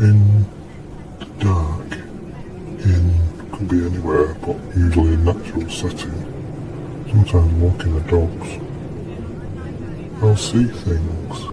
in the dark, could be anywhere, but usually a natural setting, sometimes walking the dogs, I'll see things.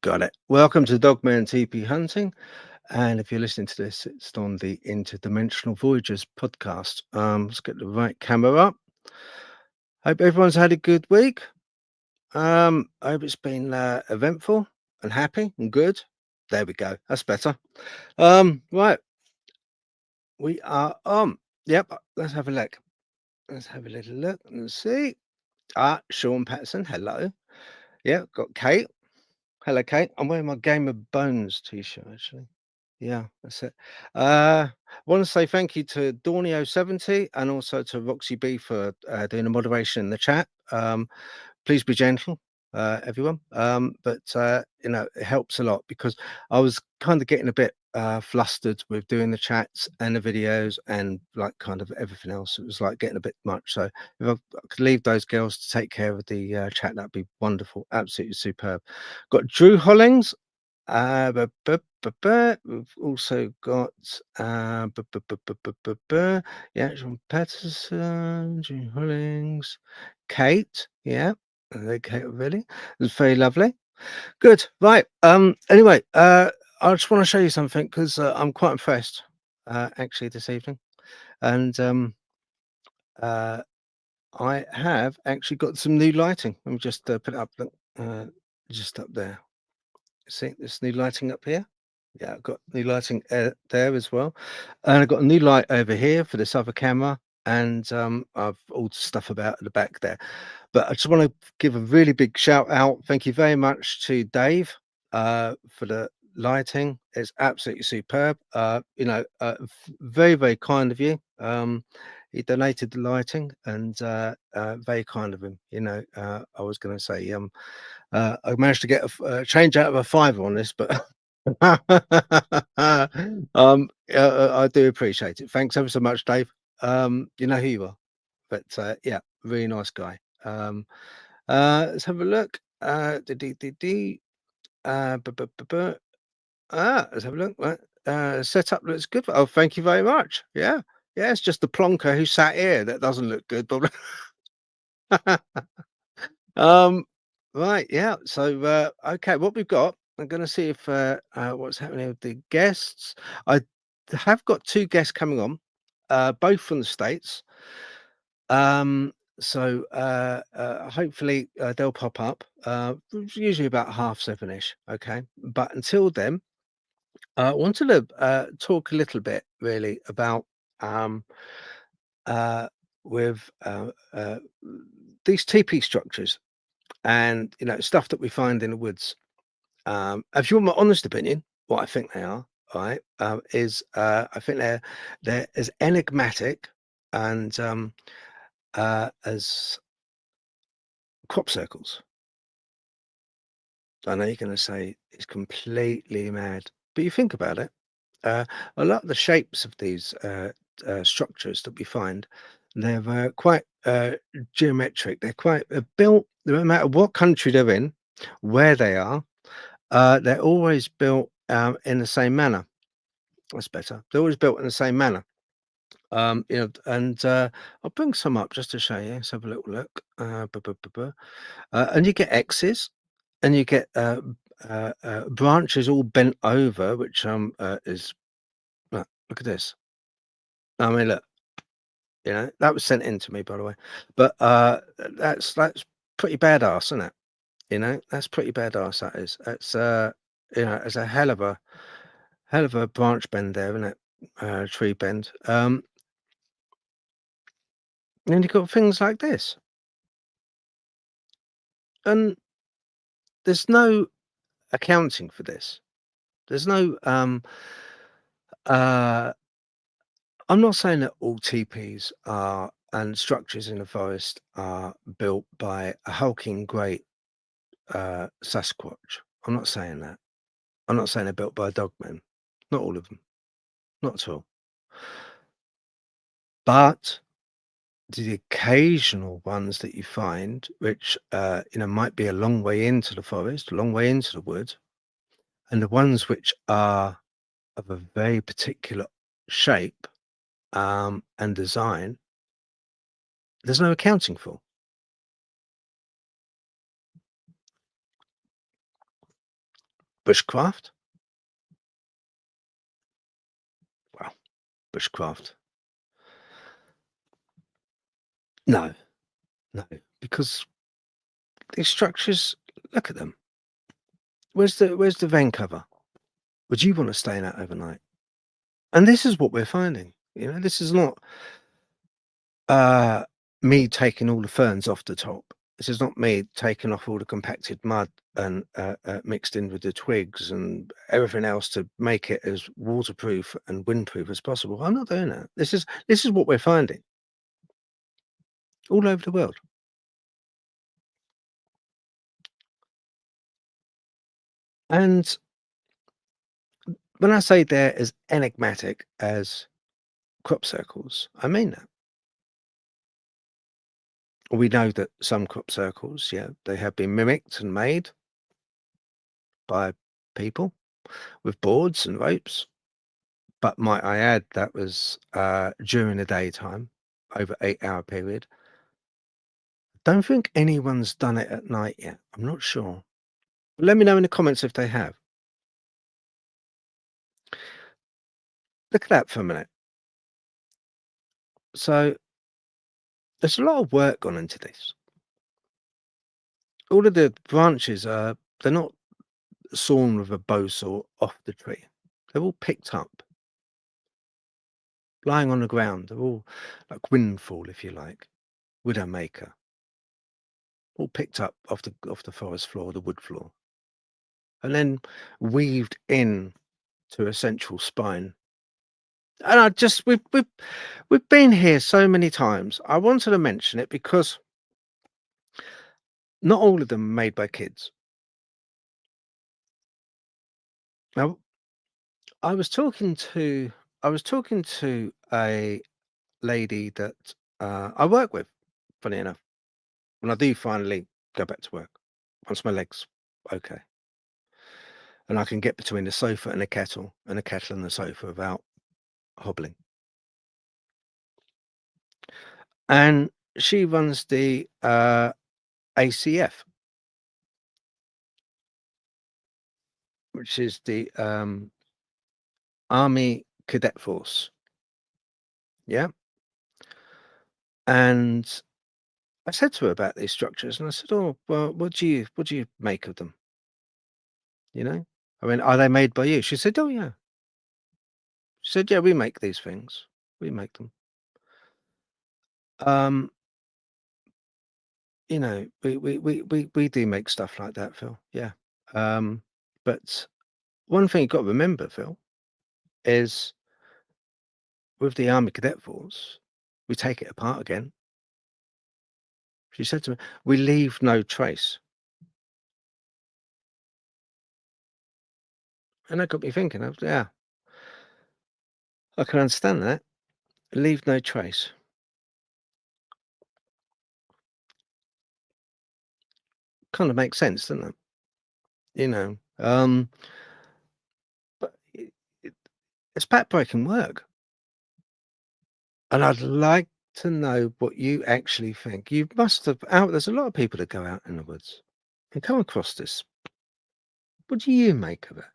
Got it. Welcome to Dogman Teepee Hunting. And if you're listening to this, it's on the Interdimensional Voyages podcast. Let's get the right camera up. Hope everyone's had a good week. I hope it's been eventful and happy and good. There we go. That's better. Right. We are on. Yep. Let's have a look. Let's have a little look and see. Sean Patterson. Hello. Yeah. Got Kate. Hello, Kate. I'm wearing my Game of Bones t-shirt, actually. Yeah, that's it. I want to say thank you to Dornio70 and also to Roxy B for doing the moderation in the chat. Please be gentle, everyone. But it helps a lot because I was kind of getting a bit flustered with doing the chats and the videos and like kind of everything else. It was like getting a bit much. So if I could leave those girls to take care of the chat, that'd be wonderful. Absolutely superb. Got Drew Hollings. We've also got yeah, John Patterson, Drew Hollings, Kate. Yeah. Okay, really? It's very lovely. Good. Right. Anyway, I just want to show you something because I'm quite impressed actually this evening. And I have actually got some new lighting. Let me just put it up just up there. See this new lighting up here? Yeah, I've got new lighting there as well. And I've got a new light over here for this other camera. And I've all the stuff about at the back there. But I just want to give a really big shout out. Thank you very much to Dave for the lighting. It's absolutely superb. Very, very kind of you. He donated the lighting and very kind of him. I was going to say I managed to get a change out of a £5 on this, but I do appreciate it. Thanks ever so much, Dave. You know who you are. But yeah, really nice guy. Let's have a look. Let's have a look. Right. Setup looks good. Oh, thank you very much. Yeah. Yeah, it's just the plonker who sat here that doesn't look good, but um right, yeah. So okay, what we've got, I'm gonna see if what's happening with the guests. I have got two guests coming on, both from the States. Um, so hopefully they'll pop up. It's usually about 7:30ish. Okay, but until then, I wanted to talk a little bit really about um, uh, with these teepee structures and stuff that we find in the woods. If you want my honest opinion, what I think they are, right, is I think they're as enigmatic and as crop circles. I know you're going to say it's completely mad, but you think about it. Uh, a lot of the shapes of these structures that we find, they're quite geometric. They're quite built, no matter what country they're in, where they are, they're always built in the same manner. That's better. They're always built in the same manner. And I'll bring some up just to show you. Let's have a little look. And you get X's, and you get branches all bent over, which is look at this. I mean, look, that was sent in to me, by the way. But that's pretty badass, isn't it? That's pretty badass. That is. It's it's a hell of a branch bend there, isn't it? Tree bend. And then you've got things like this, and there's no accounting for this. There's no uh I'm not saying that all teepees are and structures in the forest are built by a hulking great Sasquatch. I'm not saying that. I'm not saying they're built by a dogman. Not all of them. Not at all. But the occasional ones that you find, which might be a long way into the forest, a long way into the wood, and the ones which are of a very particular shape and design, there's no accounting for. Bushcraft? Well, bushcraft. No, no, because these structures, look at them. Where's the van cover? Would you want to stay in that overnight? And this is what we're finding. This is not uh me taking all the ferns off the top. This is not me taking off all the compacted mud and mixed in with the twigs and everything else to make it as waterproof and windproof as possible. I'm not doing that. This is what we're finding all over the world. And when I say they're as enigmatic as crop circles, I mean that. We know that some crop circles, yeah, they have been mimicked and made by people with boards and ropes. But might I add, that was during the daytime, over 8-hour period. Don't think anyone's done it at night yet. I'm not sure. Let me know in the comments if they have. Look at that for a minute. So there's a lot of work gone into this. All of the branches they're not sawn with a bow saw off the tree. They're all picked up, lying on the ground. They're all like windfall, if you like, widowmaker, all picked up off the forest floor, the wood floor, and then weaved in to a central spine. And I just we've been here so many times. I wanted to mention it because not all of them are made by kids. Now, I was talking to I was talking to a lady that I work with. Funny enough, when I do finally go back to work, once my legs okay, and I can get between the sofa and the kettle and the sofa without hobbling. And she runs the ACF, which is the Army Cadet Force. Yeah. And I said to her about these structures, and I said, "Oh, well, what do you make of them? You know, I mean, are they made by you?" She said, "Oh, yeah." She said, "Yeah, we make these things. We make them." Um, we do make stuff like that, Phil. Yeah. Um, but one thing you've got to remember, Phil, is with the Army Cadet Force, we take it apart again. She said to me, "We leave no trace." And that got me thinking, yeah, I can understand that. Leave no trace. Kind of makes sense, doesn't it? You know, but it's backbreaking work. And I'd like to know what you actually think. You must have there's a lot of people that go out in the woods and come across this. What do you make of it?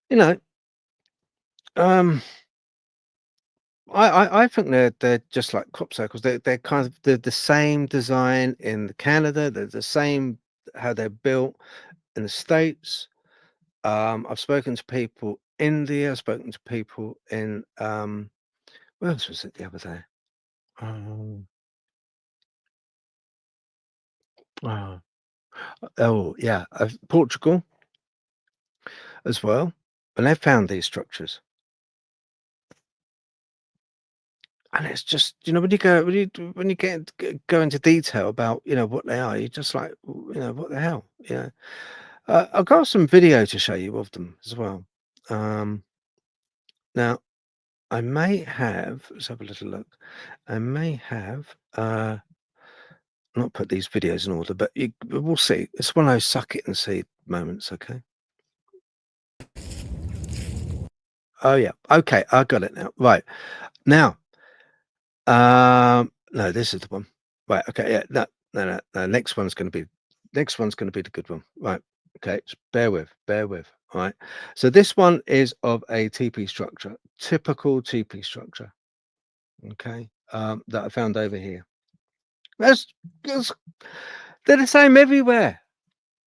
You know, um, I think they're just like crop circles. They're kind of the same design in Canada. They're the same how they're built in the States. I've spoken to people India. I've spoken to people in where else was it the other day? Um, oh, oh yeah, Portugal as well, and they found these structures. And it's just, when you go into detail about, what they are, you're just like, what the hell, I've got some video to show you of them as well. Um, now I may have, let's have a little look. I may have not put these videos in order, but we'll see. It's one of those suck it and see moments, okay? Oh yeah, okay, I got it now. Right now, no, this is the one. Right, okay, yeah, no, no, no, no. Next one's gonna be the good one. Right, okay, just bear with. All right. So this one is of a teepee structure, typical teepee structure. Okay, that I found over here. That's they're the same everywhere.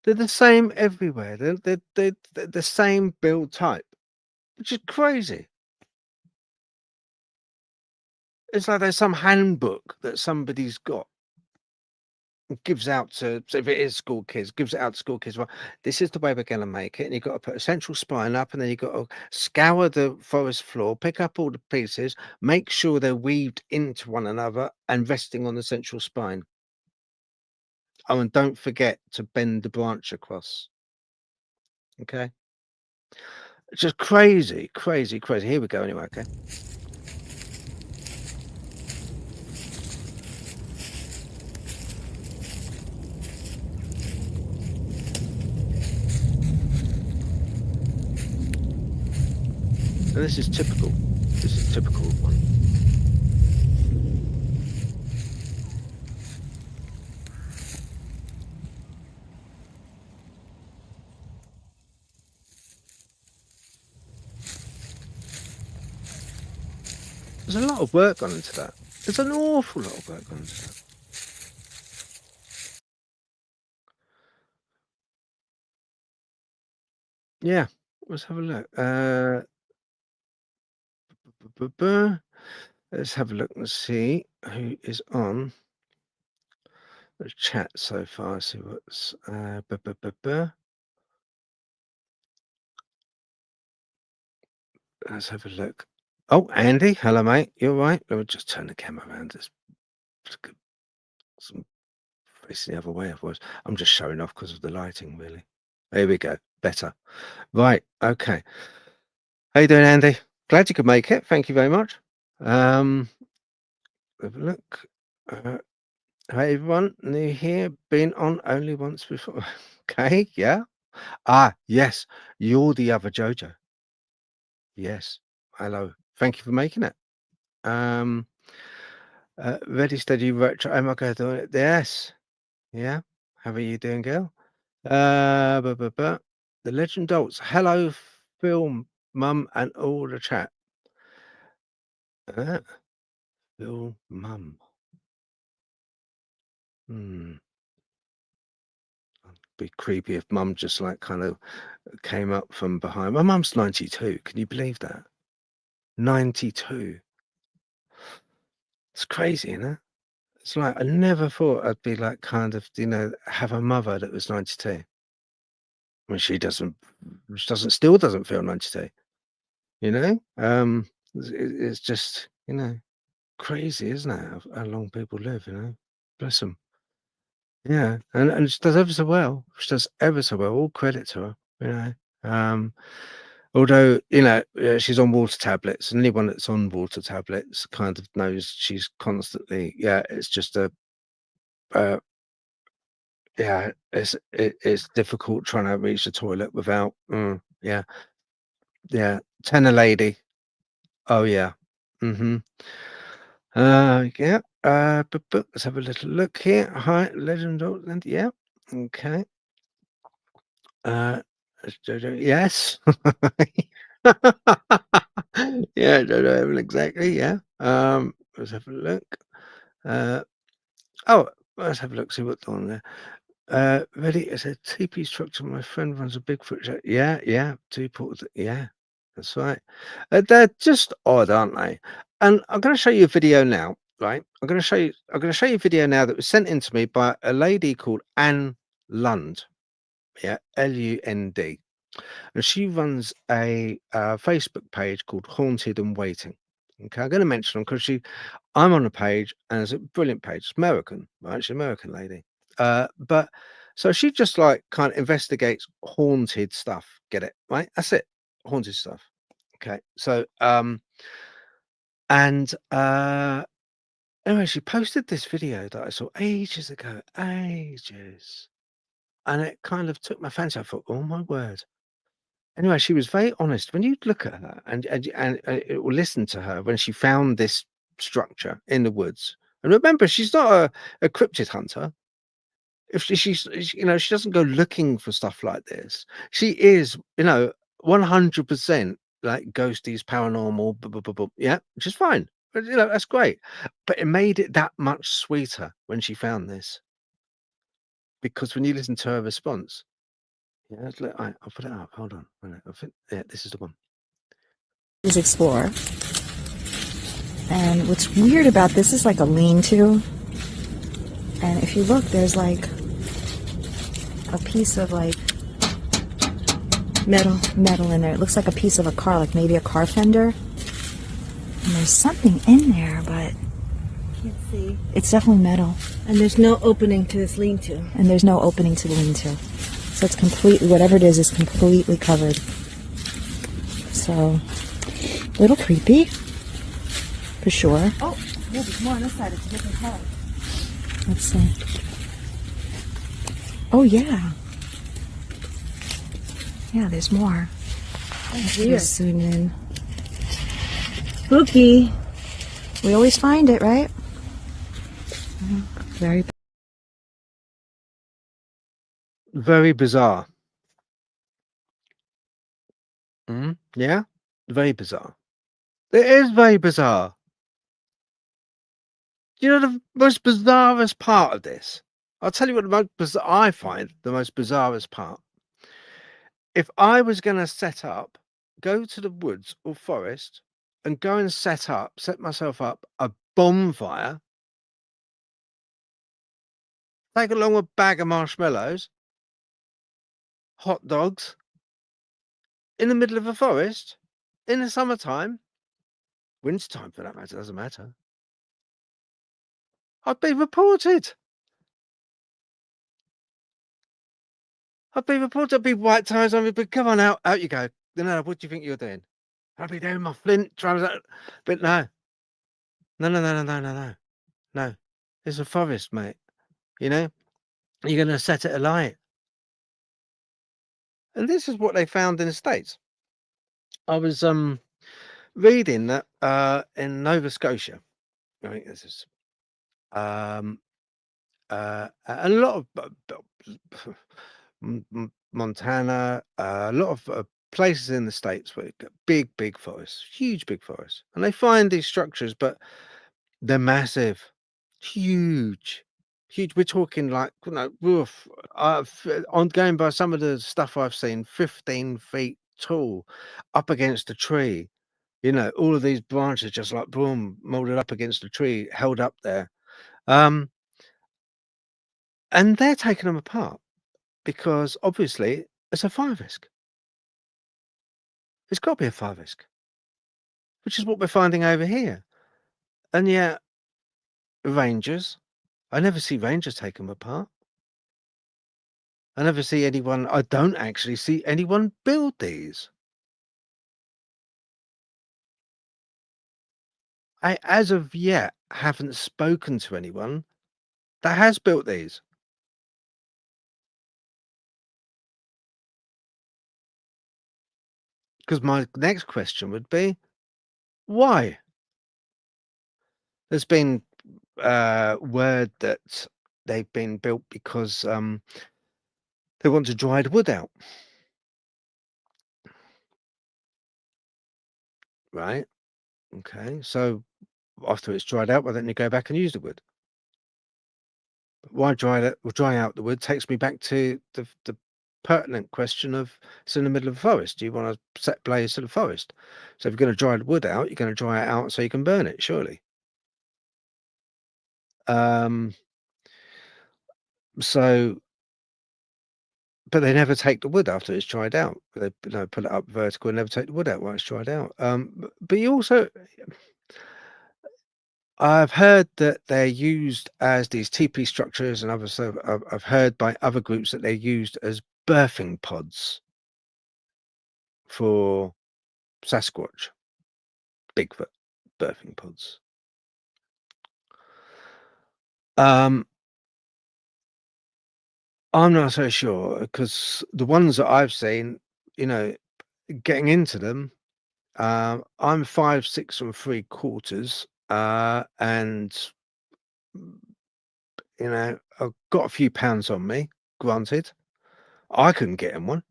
They're the same everywhere. They're the same build type, which is crazy. It's like there's some handbook that somebody's got. Gives out to so if it is school kids, gives it out to school kids. Well, this is the way we're going to make it, and you've got to put a central spine up, and then you've got to scour the forest floor, pick up all the pieces, make sure they're weaved into one another and resting on the central spine. Oh, and don't forget to bend the branch across. Okay, it's just crazy, crazy, crazy. Here we go. Anyway, okay. And this is typical. This is typical one. There's a lot of work gone into that. There's an awful lot of work gone into that. Yeah, let's have a look. Let's have a look and see who is on the chat so far. See what's let's have a look. Oh, Andy, hello mate. You're right. Let me just turn the camera around. It's good. Some facing the other way, otherwise. I'm just showing off because of the lighting, really. There we go. Better. Right. Okay. How you doing, Andy? Glad you could make it. Thank you very much. Have a look. Hi, everyone. New here. Been on only once before. Okay. Yeah. Ah, yes. You're the other Jojo. Yes. Hello. Thank you for making it. Ready, steady, retro. Oh my God. Yes. Yeah. How are you doing, girl? The Legend Adults. Hello, film, mum, and all the chat. Film, mum. Be creepy if mum just like kind of came up from behind. My mum's 92. Can you believe that? 92. It's crazy, isn't it? It's like I never thought I'd be like kind of, have a mother that was 92. I mean, she still doesn't feel 92, you know? It's just, crazy, isn't it? How long people live, Bless them. Yeah, and she does ever so well. She does ever so well. All credit to her, Although, she's on water tablets, and anyone that's on water tablets kind of knows she's constantly, it's just it's difficult trying to reach the toilet without, yeah, tenor lady. Oh yeah, mm-hmm. Yeah. But let's have a little look here. Hi, Legend of Land. Yeah. Okay. Yes. Yeah, Jojo, exactly. Yeah. Let's have a look. Oh, let's have a look. See what's on there. Ready? It's a teepee structure. My friend runs a Bigfoot show. Yeah. Two ports. Yeah, that's right. They're just odd, aren't they? And I'm going to show you a video now. Right? I'm going to show you a video now that was sent in to me by a lady called Anne Lund. Yeah, Lund, and she runs a Facebook page called Haunted and Waiting. Okay, I'm going to mention them because I'm on a page and it's a brilliant page. It's American, right? She's an American lady. But so she just like kind of investigates haunted stuff. Get it? Right? That's it. Haunted stuff. Okay. So and anyway, she posted this video that I saw ages ago, ages. And it kind of took my fancy. I thought, oh my word. Anyway, she was very honest. When you look at her or listen to her when she found this structure in the woods, and remember, she's not a cryptid hunter. If she doesn't go looking for stuff like this. She is, 100% like ghosties, paranormal, yeah, which is fine. But that's great. But it made it that much sweeter when she found this, because when you listen to her response, yeah, I'll put it up. Hold on. I think, yeah, this is the one. Explore. And what's weird about this is like a lean-to. And if you look, there's like a piece of like metal in there. It looks like a piece of a car, like maybe a car fender. And there's something in there, but can't see. It's definitely metal. And there's no opening to this lean-to. And there's no opening to the lean-to. So it's completely, whatever it is completely covered. So, a little creepy, for sure. Oh, yeah, there's more on this side. It's a different color. Let's see. Oh, yeah. Yeah, there's more. That's weird. Just zoom in. Spooky. We always find it, right? Very. Very bizarre. Yeah, very bizarre. It is very bizarre. You know the most bizarrest part of this? I'll tell you what I find the most bizarrest part. If I was going to go to the woods or forest and go and set myself up a bonfire, take along a bag of marshmallows, hot dogs, in the middle of a forest, in the summertime, wintertime for that matter, doesn't matter, I'd be reported. I've been reported. I've been white ties on me, but come on, out you go. No, what do you think you're doing? I'll be doing my flint drums, but no. No. It's a forest, mate. You know, you're going to set it alight. And this is what they found in the States. I was reading that in Nova Scotia, I think this is a lot of Montana, a lot of places in the States where you've got big forests, huge big forests, and they find these structures, but they're massive, huge. We're talking like, woof. On going by some of the stuff I've seen, 15 feet tall, up against a tree. All of these branches just like boom, molded up against a tree, held up there. And they're taking them apart because obviously it's a fire risk. It's got to be a fire risk, which is what we're finding over here. And yet, rangers, I never see rangers take them apart. I don't actually see anyone build these. I, as of yet, haven't spoken to anyone that has built these. Because my next question would be, why? There's been word that they've been built because they want to dry the wood out. Right? Okay. So after it's dried out, why don't you go back and use the wood? Why dry out the wood takes me back to the pertinent question of it's in the middle of a forest. Do you want to set blaze to the forest? So if you're going to dry the wood out, you're going to dry it out so you can burn it, surely. So, but they never take the wood after it's dried out. They put it up vertical and never take the wood out while it's dried out. But you also, I've heard that they're used as these teepee structures, and I've heard by other groups that they're used as birthing pods for Sasquatch, Bigfoot birthing pods. I'm not so sure because the ones that I've seen, getting into them, I'm 5'6" and 3/4, and I've got a few pounds on me. Granted, I couldn't get in one.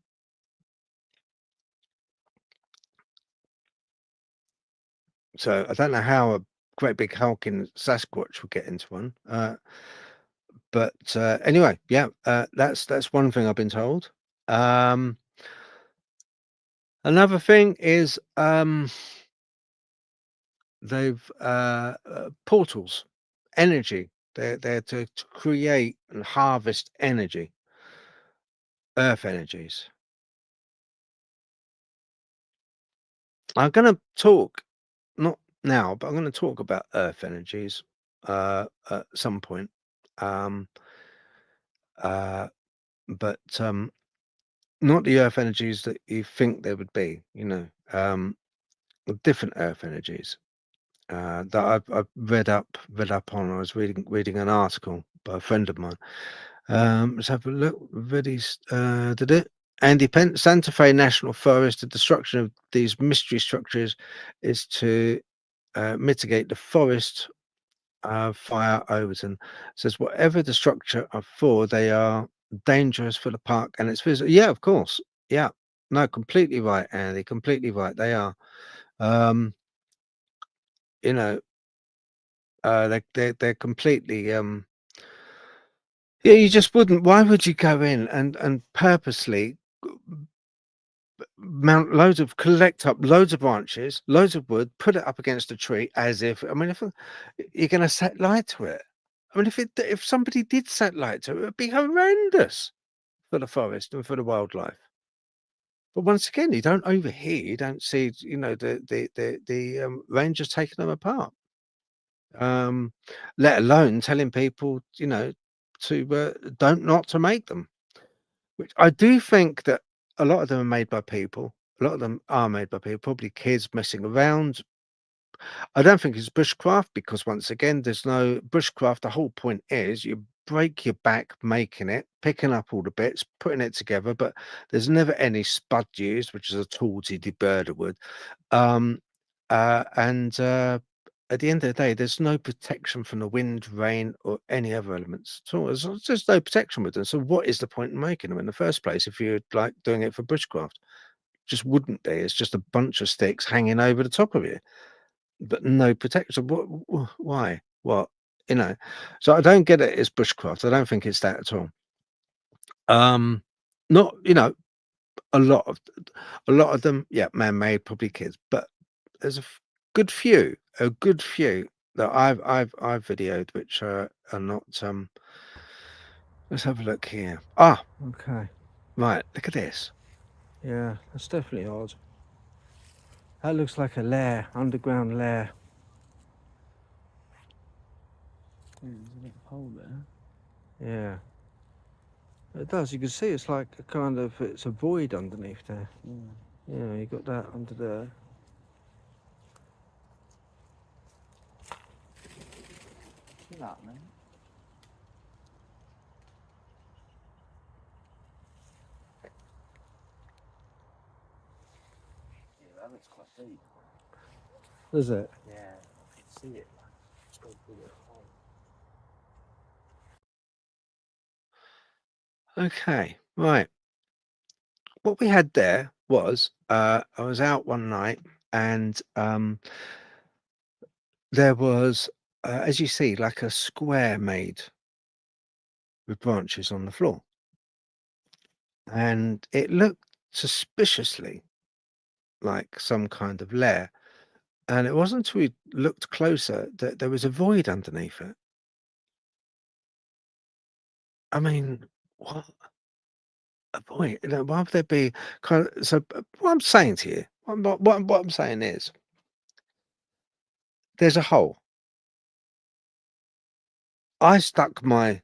So I don't know how a great big hulking Sasquatch would get into one. But anyway, yeah, that's one thing I've been told. Another thing is they've portals, energy. They're to create and harvest energy, earth energies. I'm going to talk, not now, but I'm going to talk about earth energies at some point. But not the earth energies that you think they would be, different earth energies that I've read up on. I was reading an article by a friend of mine. Let's have a look. Ready? Did it? Andy Pence, Santa Fe National Forest. The destruction of these mystery structures is to mitigate the forest fire. Overton says whatever the structure are for, they are dangerous for the park and its visitors. Yeah, of course. Yeah, no, completely right, Andy. Completely right. They are. They're completely. Yeah, you just wouldn't. Why would you go in and purposely collect up loads of branches, loads of wood, put it up against a tree as if, if you're going to set light to it. If somebody did set light to it, it would be horrendous for the forest and for the wildlife. But once again, you don't overhear, you don't see, the rangers taking them apart. Let alone telling people, to not to make them. which I do think that a lot of them are made by people. A lot of them are made by people, probably kids messing around. I don't think it's bushcraft because once again, there's no bushcraft. The whole point is you break your back making it, picking up all the bits, putting it together, but there's never any spud used, which is a tool to deburr wood. Um, and at the end of the day, there's no protection from the wind, rain, or any other elements at all. There's just no protection with them. So what is the point in making them in the first place if you're like doing it for bushcraft? Just wouldn't be. It's just a bunch of sticks hanging over the top of you, but no protection. Why? What? You know. So I don't get it as bushcraft. I don't think it's that at all. Not a lot of them, yeah, man-made, probably kids, but there's a good few that I've videoed which are not. Let's have a look here. Ah, okay, right. Look at this. Yeah, that's definitely odd. That looks like a lair, underground lair. There's a little hole there. Yeah, it does. You can see it's like a kind of it's a void underneath there. Yeah, you got that under there. Look at that, man. Yeah, that looks quite deep. Does it? Yeah, you can see it. It's got a big hole. Okay, right. What we had there was I was out one night and there was, as you see, like a square made with branches on the floor. And it looked suspiciously like some kind of lair. And it wasn't until we looked closer that there was a void underneath it. I mean, what? A void? Why would there be kind of. So, what I'm saying to you, what I'm saying is, there's a hole. I stuck my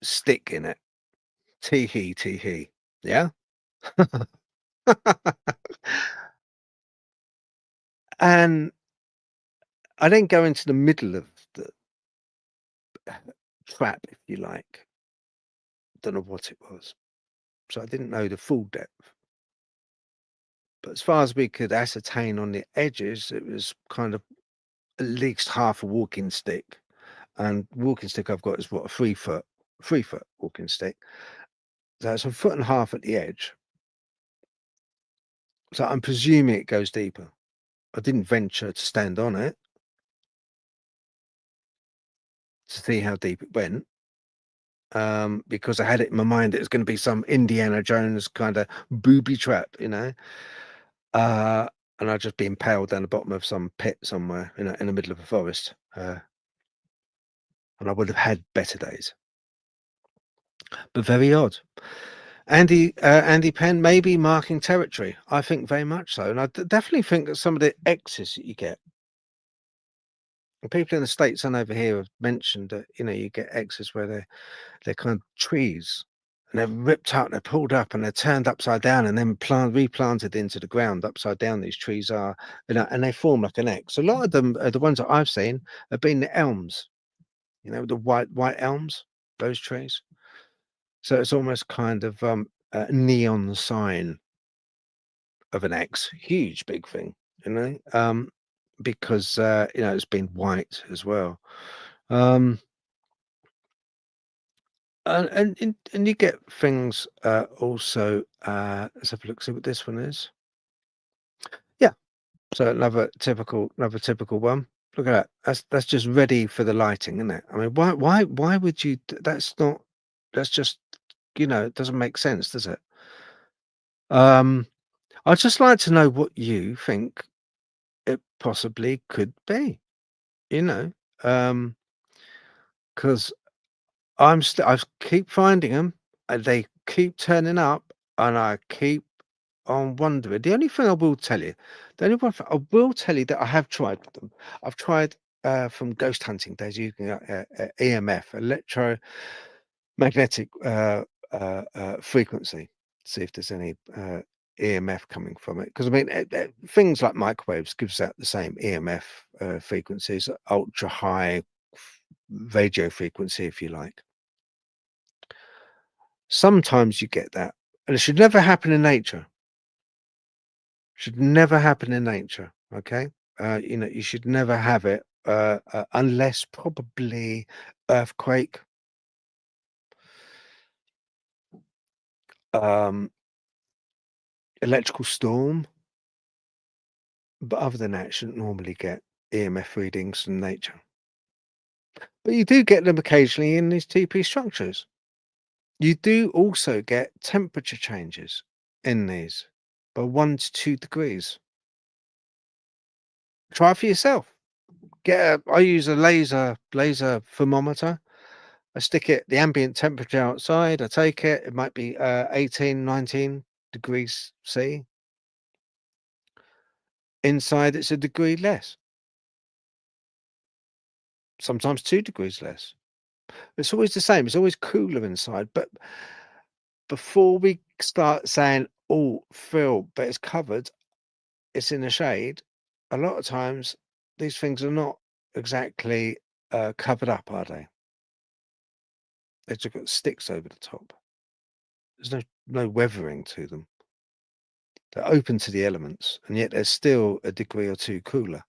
stick in it. Tee hee. Yeah. And I didn't go into the middle of the trap, if you like. Don't know what it was. So I didn't know the full depth. But as far as we could ascertain on the edges, it was kind of at least half a walking stick. And walking stick I've got is what, a 3 foot walking stick. So it's a foot and a half at the edge. So I'm presuming it goes deeper. I didn't venture to stand on it to see how deep it went. Because I had it in my mind it was going to be some Indiana Jones kind of booby trap, and I'd just be impaled down the bottom of some pit somewhere in the middle of a forest, and I would have had better days. But very odd. Andy Penn may be marking territory. I think very much so, and I definitely think that some of the X's that you get. And people in the States and over here have mentioned that you get X's where they're kind of trees, and they're ripped out, they're pulled up, and they're turned upside down, and then replanted into the ground upside down. These trees are, and they form like an X. A lot of them, the ones that I've seen, have been the elms. The white elms, those trees. So it's almost kind of a neon sign of an X, huge big thing, because it's been white as well. And you get things also. Let's have a look. See what this one is. Yeah. So another typical one. Look at that. That's just ready for the lighting, isn't it? I mean, why would you? That's not. That's just it doesn't make sense, does it? I'd just like to know what you think it possibly could be. Because I keep finding them, and they keep turning up, and I keep on wondering. The only thing I will tell you, that I have tried with them. I've tried from ghost hunting days using EMF, electromagnetic frequency, see if there's any EMF coming from it. Because I mean, things like microwaves gives out the same EMF frequencies, ultra high radio frequency, if you like. Sometimes you get that, and it should never happen in nature. Should never happen in nature. Okay, you should never have it unless probably earthquake, electrical storm. But other than that, you shouldn't normally get EMF readings from nature. But you do get them occasionally in these TP structures. You do also get temperature changes in these by 1 to 2 degrees. Try it for yourself. I use a laser thermometer. I stick it the ambient temperature outside. I take it. It might be 18, 19 degrees C. Inside, it's a degree less. Sometimes 2 degrees less. It's always the same. It's always cooler inside. But before we start saying, "Oh, Phil, but it's covered, it's in the shade," a lot of times these things are not exactly covered up, are they? They've just got sticks over the top. There's no weathering to them. They're open to the elements, and yet they're still a degree or two cooler.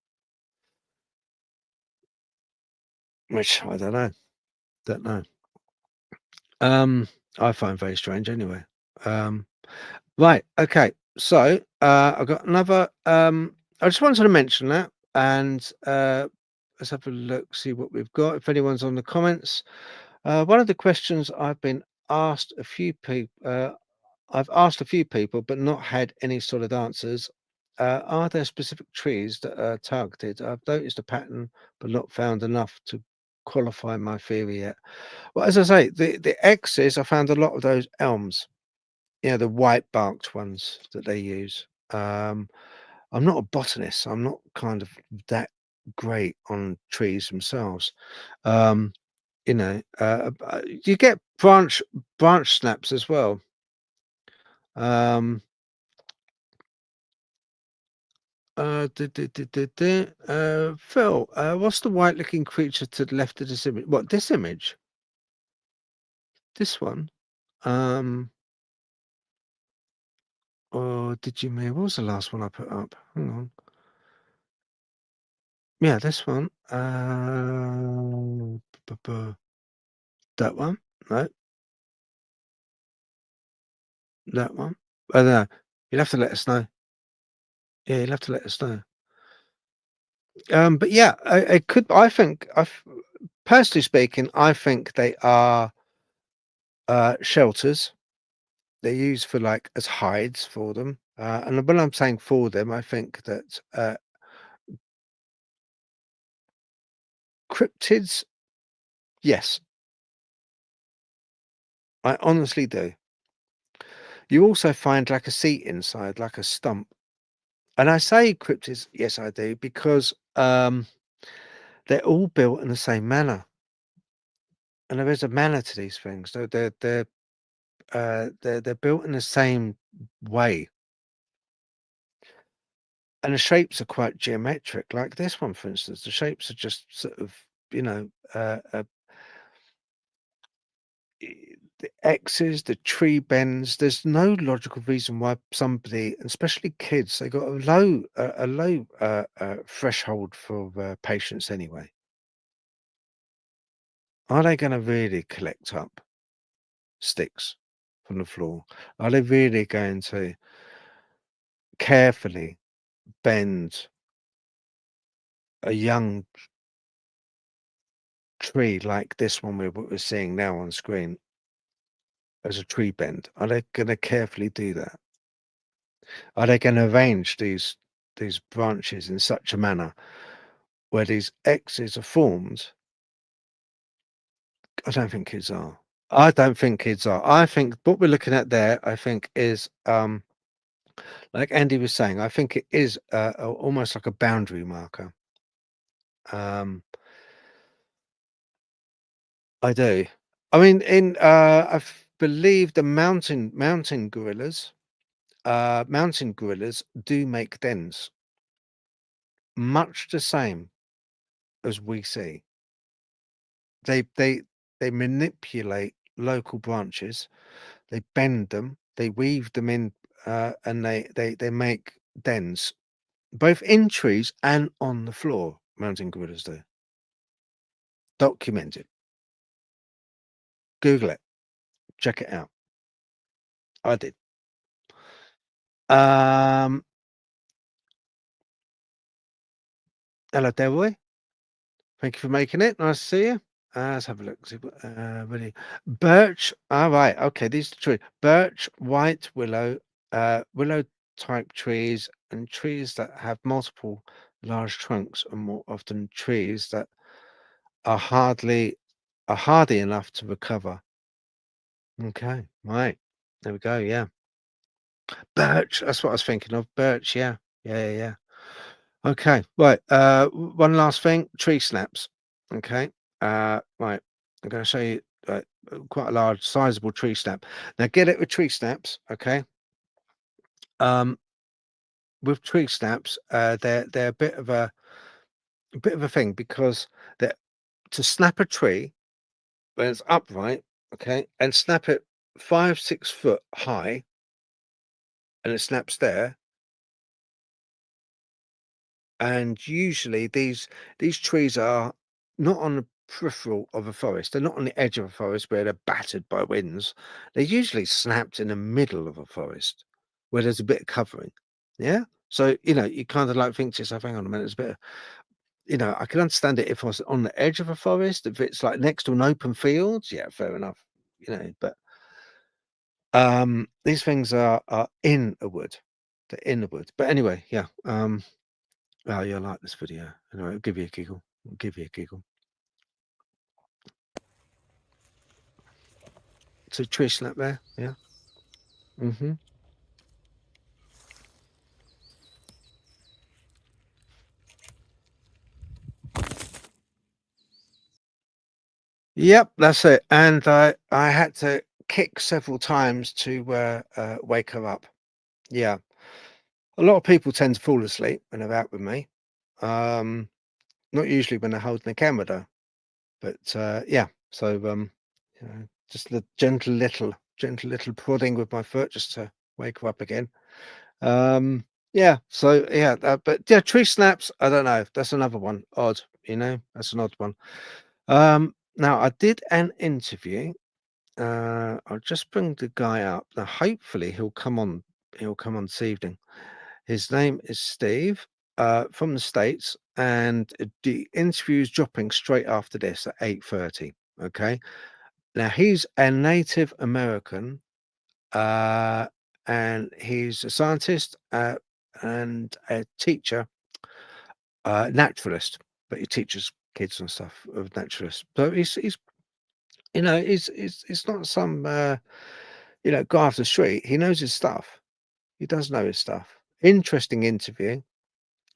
Which I don't know. Don't know. I find very strange anyway. Right, okay. So I've got another I just wanted to mention that, and let's have a look, see what we've got. If anyone's on the comments. One of the questions I've been asked a few people I've asked a few people but not had any solid answers. Are there specific trees that are targeted? I've noticed a pattern but not found enough to qualify my theory yet. Well, as I say, the X's, I found a lot of those elms, the white barked ones that they use. I'm not a botanist. I'm not kind of that great on trees themselves. Um, you get branch snaps as well. Um, Phil, what's the white looking creature to the left of this image? What, this image? This one? Or did you mean, what was the last one I put up? Hang on. Yeah, this one. That one? No. That one? I don't know. You'll have to let us know. Yeah, you'll have to let us know. But yeah, I could. I think, personally speaking, I think they are shelters. They're used for like as hides for them. And when I'm saying for them, I think that cryptids, yes, I honestly do. You also find like a seat inside, like a stump. And I say cryptids, yes, I do, because they're all built in the same manner. And there is a manner to these things. They're built in the same way. And the shapes are quite geometric, like this one, for instance. The shapes are just sort of, the X's, the tree bends. There's no logical reason why somebody, especially kids, they got a low threshold for patience anyway. Are they going to really collect up sticks from the floor? Are they really going to carefully bend a young tree like this one we're seeing now on screen as a tree bend? Are they going to carefully do that? Are they going to arrange these branches in such a manner where these X's are formed? I don't think kids are. I don't think kids are. I think what we're looking at there, I think, is like Andy was saying, I think it is almost like a boundary marker. I do. I mean, believe the mountain gorillas do make dens, much the same as we see. They manipulate local branches, they bend them, they weave them in, and they make dens, both in trees and on the floor. Mountain gorillas do. Document it. Google it. Check it out. I did. Hello, Delroy. Thank you for making it. Nice to see you. Let's have a look. See what, really. Birch. All right. Okay. These are the trees. Birch, white willow, willow type trees, and trees that have multiple large trunks are more often trees that are hardy enough to recover. Okay. Right. There we go. Yeah. Birch. That's what I was thinking of. Birch. Yeah. Yeah. Okay, right. One last thing, tree snaps. Okay. Right. I'm going to show you quite a large, sizable tree snap. Now, get it with tree snaps. Okay. Um, with tree snaps, they're a bit of a thing because that to snap a tree when it's upright, okay, and snap it 5-6 foot high, and it snaps there. And usually these trees are not on the peripheral of a forest. They're not on the edge of a forest where they're battered by winds. They're usually snapped in the middle of a forest where there's a bit of covering. Yeah. So, you kind of like think to yourself, hang on a minute, there's a bit of, I can understand it if I was on the edge of a forest, if it's like next to an open field, yeah, fair enough. But these things are in a wood. They're in the wood. But anyway, yeah. Oh, you'll like this video. Anyway, it'll give you a giggle. It'll give you a giggle. So tree snap there, yeah. Mm-hmm. Yep, that's it. And I had to kick several times to wake her up. Yeah. A lot of people tend to fall asleep when they're out with me. Not usually when they're holding the camera though. But yeah, so just the gentle little prodding with my foot just to wake her up again. Yeah, so yeah, but yeah, tree snaps, I don't know, that's another one. Odd, that's an odd one. Now I did an interview. I'll just bring the guy up now. Hopefully he'll come on this evening. His name is Steve, from the States, and the interview is dropping straight after this at 8:30. Okay, now he's a Native American, and he's a scientist, and a teacher, naturalist, but he teaches kids and stuff of naturalists. So he's he's not some guy off the street. He knows his stuff. He does know his stuff. Interesting interview.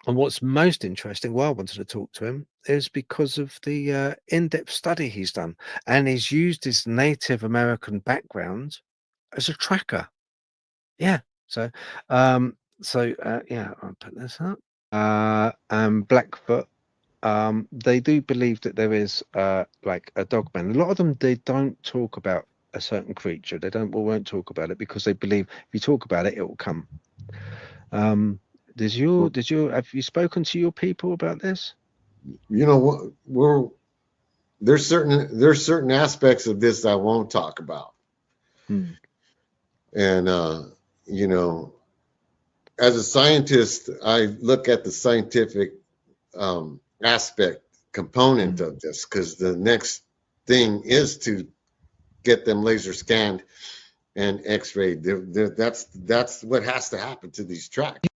And what's most interesting, why I wanted to talk to him, is because of the in-depth study he's done, and he's used his Native American background as a tracker. Yeah. So, yeah, I'll put this up. And Blackfoot, they do believe that there is like a dogman. A lot of them, they don't talk about a certain creature. They won't talk about it because they believe if you talk about it, it will come. Have you spoken to your people about this? You know what? There's certain aspects of this I won't talk about. And as a scientist, I look at the scientific aspect component of this, because the next thing is to get them laser scanned and x-rayed. That's what has to happen to these tracks.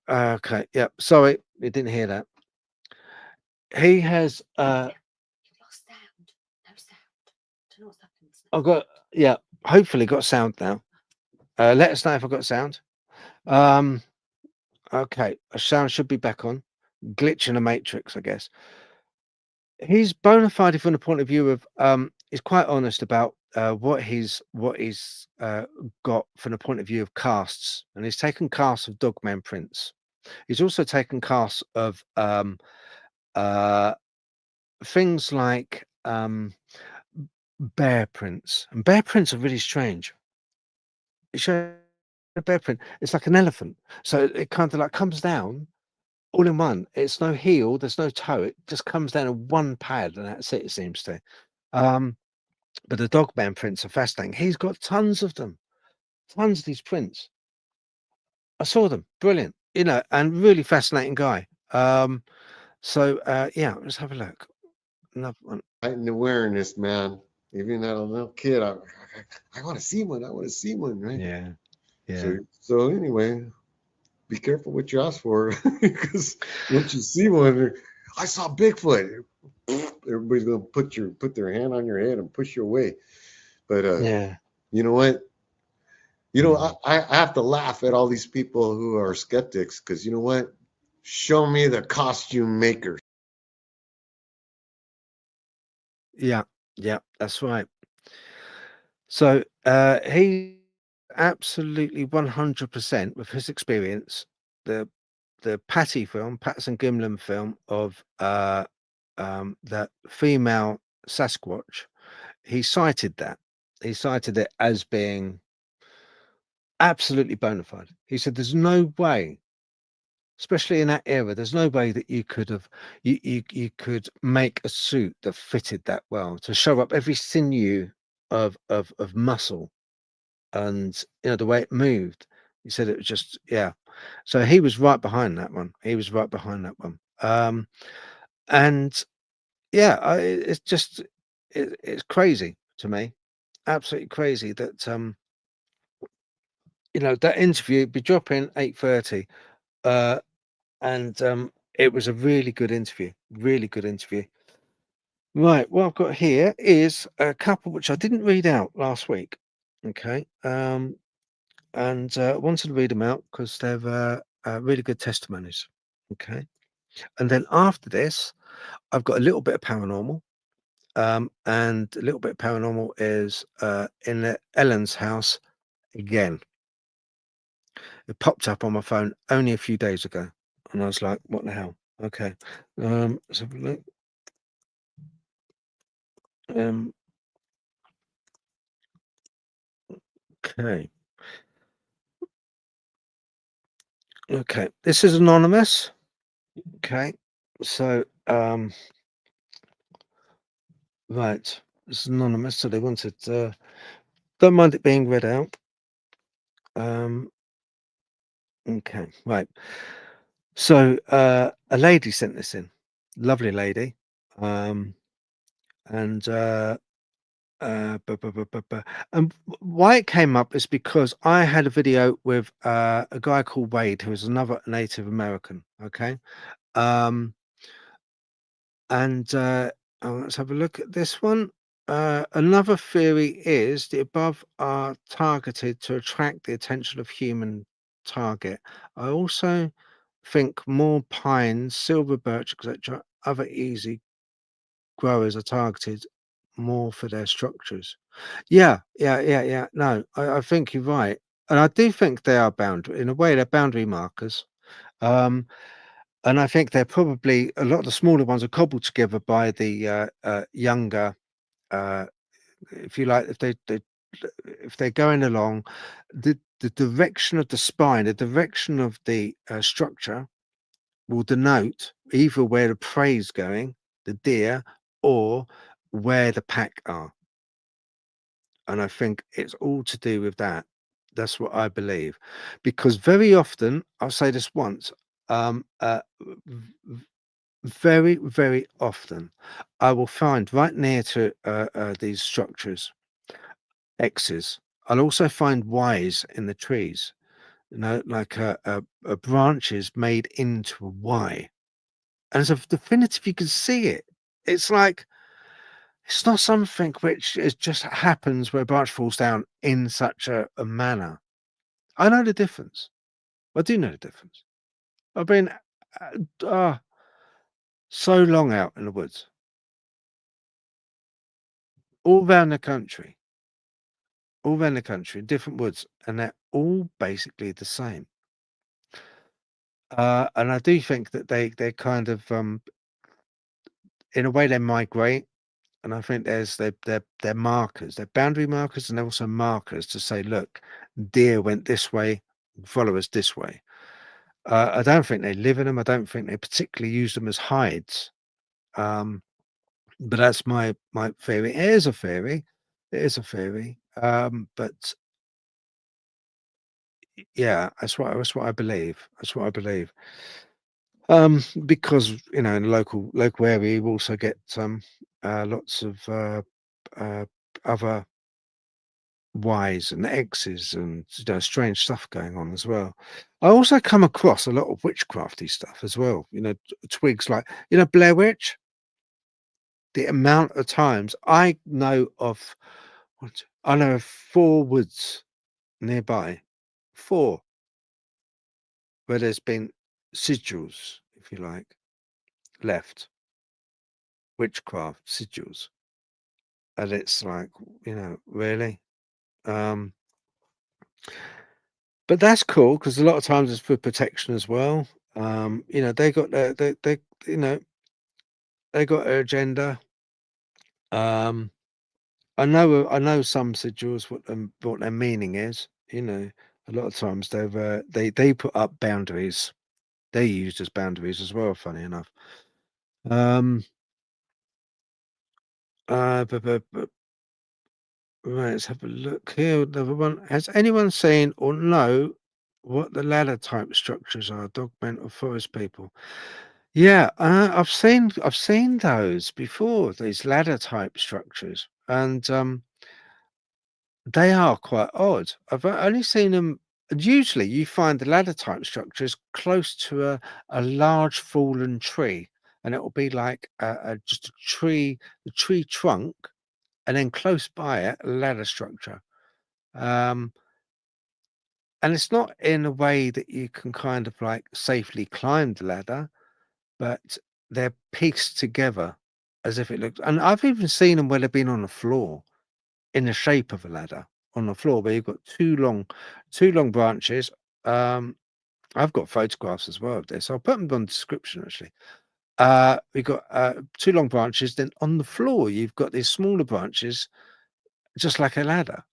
Okay, yeah. Sorry, you didn't hear that. He has. You've lost sound. No sound. Don't know what's happened. I've got. Yeah. Hopefully, got sound now. Let us know if I've got sound. Okay, a sound should be back on. Glitch in a matrix, I guess. He's bona fide from the point of view of he's quite honest about what he's got from the point of view of casts, and he's taken casts of Dogman prints. He's also taken casts of things like bear prints, and bear prints are really strange. It shows a bear print. It's like an elephant, so it kind of like comes down all in one. It's no heel, there's no toe. It just comes down in one pad, and that's it. It seems to. But the Dogman prints are fascinating. He's got tons of them, tons of these prints. I saw them, brilliant, and really fascinating guy. So yeah, let's have a look. Another one. Heightened awareness, man. Even as a little kid, I want to see one. I want to see one, right? Yeah, yeah. So anyway, be careful what you ask for, because once you see one, I saw Bigfoot. Everybody's gonna put their hand on your head and push you away. But Yeah. you know what? I have to laugh at all these people who are skeptics, because you know what? Show me the costume makers. Yeah, that's right. So he absolutely 100% with his experience, the Patterson Gimlin film of that female Sasquatch, he cited that. He cited it as being absolutely bona fide. He said there's no way, especially in that era, there's no way that you could have you could make a suit that fitted that well to show up every sinew of muscle and the way it moved. He said it was just so he was right behind that one. And it's just it's crazy to me, absolutely crazy that that interview be dropping 8:30 and it was a really good interview. Right, what I've got here is a couple which I didn't read out last week. Okay. And I wanted to read them out because they're really good testimonies. Okay. And then after this, I've got a little bit of paranormal. And a little bit of paranormal is in Ellen's house again. It popped up on my phone only a few days ago. And I was like, what the hell? Okay. Let's have a look. Okay. Okay. This is anonymous. Okay. So right. This is anonymous. So they wanted don't mind it being read out. Okay, right. So a lady sent this in. Lovely lady. And and why it came up is because I had a video with a guy called Wade, who is another Native American. Okay. And let's have a look at this one. Another theory is the above are targeted to attract the attention of human target. I also think more pines, silver birch, etc., other easy growers are targeted more for their structures. Yeah. No, I think you're right. And I do think they are boundary, in a way, they're boundary markers. And I think they're probably a lot of the smaller ones are cobbled together by the younger, if you like, if they're going along, the direction of the spine, the direction of the structure will denote either where the prey is going, the deer, or where the pack are. And I think it's all to do with that. That's what I believe. Because very often, I'll say this once, very, very often, I will find right near to these structures X's. I'll also find Y's in the trees. like a branches made into a Y. And it's a definitive, you can see it. It's like, it's not something which is just happens where a branch falls down in such a manner. I know the difference. I do know the difference. I've been so long out in the woods, all around the country, different woods, and they're all basically the same. And I do think that they're kind of in a way they migrate, and I think they're markers, they're boundary markers, and they're also markers to say, look, deer went this way, follow us this way. I don't think they live in them. I don't think they particularly use them as hides. But that's my theory. It is a theory. It is a theory. But yeah, that's what I believe. That's what I believe. Because in the local area, you also get lots of other Ys and X's and strange stuff going on as well. I also come across a lot of witchcrafty stuff as well. Twigs like Blair Witch. The amount of times I know of, I know of 4 woods nearby, 4 where there's been sigils, if you like, left, witchcraft sigils, and it's like, really. But that's cool because a lot of times it's for protection as well. They got they got their agenda. I know some sigils what their meaning is. A lot of times they put up boundaries. They're used as boundaries as well. Funny enough. But right, let's have a look here. Another one. Has anyone seen or know what the ladder type structures are? Dogmen or forest people? Yeah, I've seen those before. These ladder type structures, and they are quite odd. I've only seen them. Usually, you find the ladder type structures close to a large fallen tree, and it will be like just a tree, the tree trunk, and then close by it, a ladder structure. And it's not in a way that you can kind of like safely climb the ladder, but they're pieced together as if it looks. And I've even seen them where they've been on the floor in the shape of a ladder on the floor, where you've got two long branches. I've got photographs as well of this. I'll put them on the description actually. We've got 2 long branches. Then on the floor, you've got these smaller branches, just like a ladder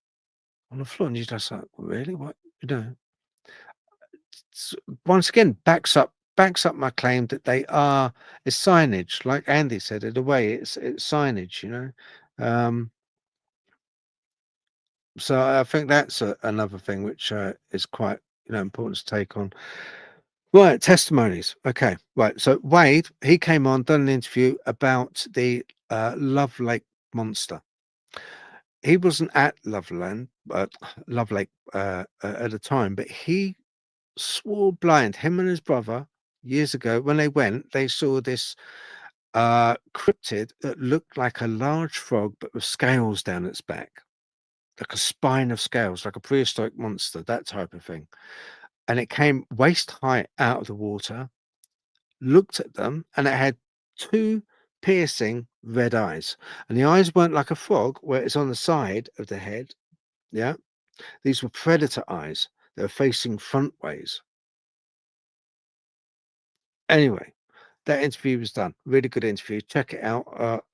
on the floor, and you're just like, really? What? Once again, backs up my claim that they are it's signage, like Andy said. In a way, it's signage. So I think that's another thing which is quite important to take on. Right, testimonies. Okay, right. So Wade, he came on, done an interview about the Love Lake monster. He wasn't at Love Lake at the time, but he swore blind. Him and his brother years ago, when they went, they saw this cryptid that looked like a large frog, but with scales down its back, like a spine of scales, like a prehistoric monster, that type of thing. And it came waist high out of the water, looked at them, and it had 2 piercing red eyes. And the eyes weren't like a frog, where it's on the side of the head. Yeah. These were predator eyes. They were facing front ways. Anyway, that interview was done. Really good interview. Check it out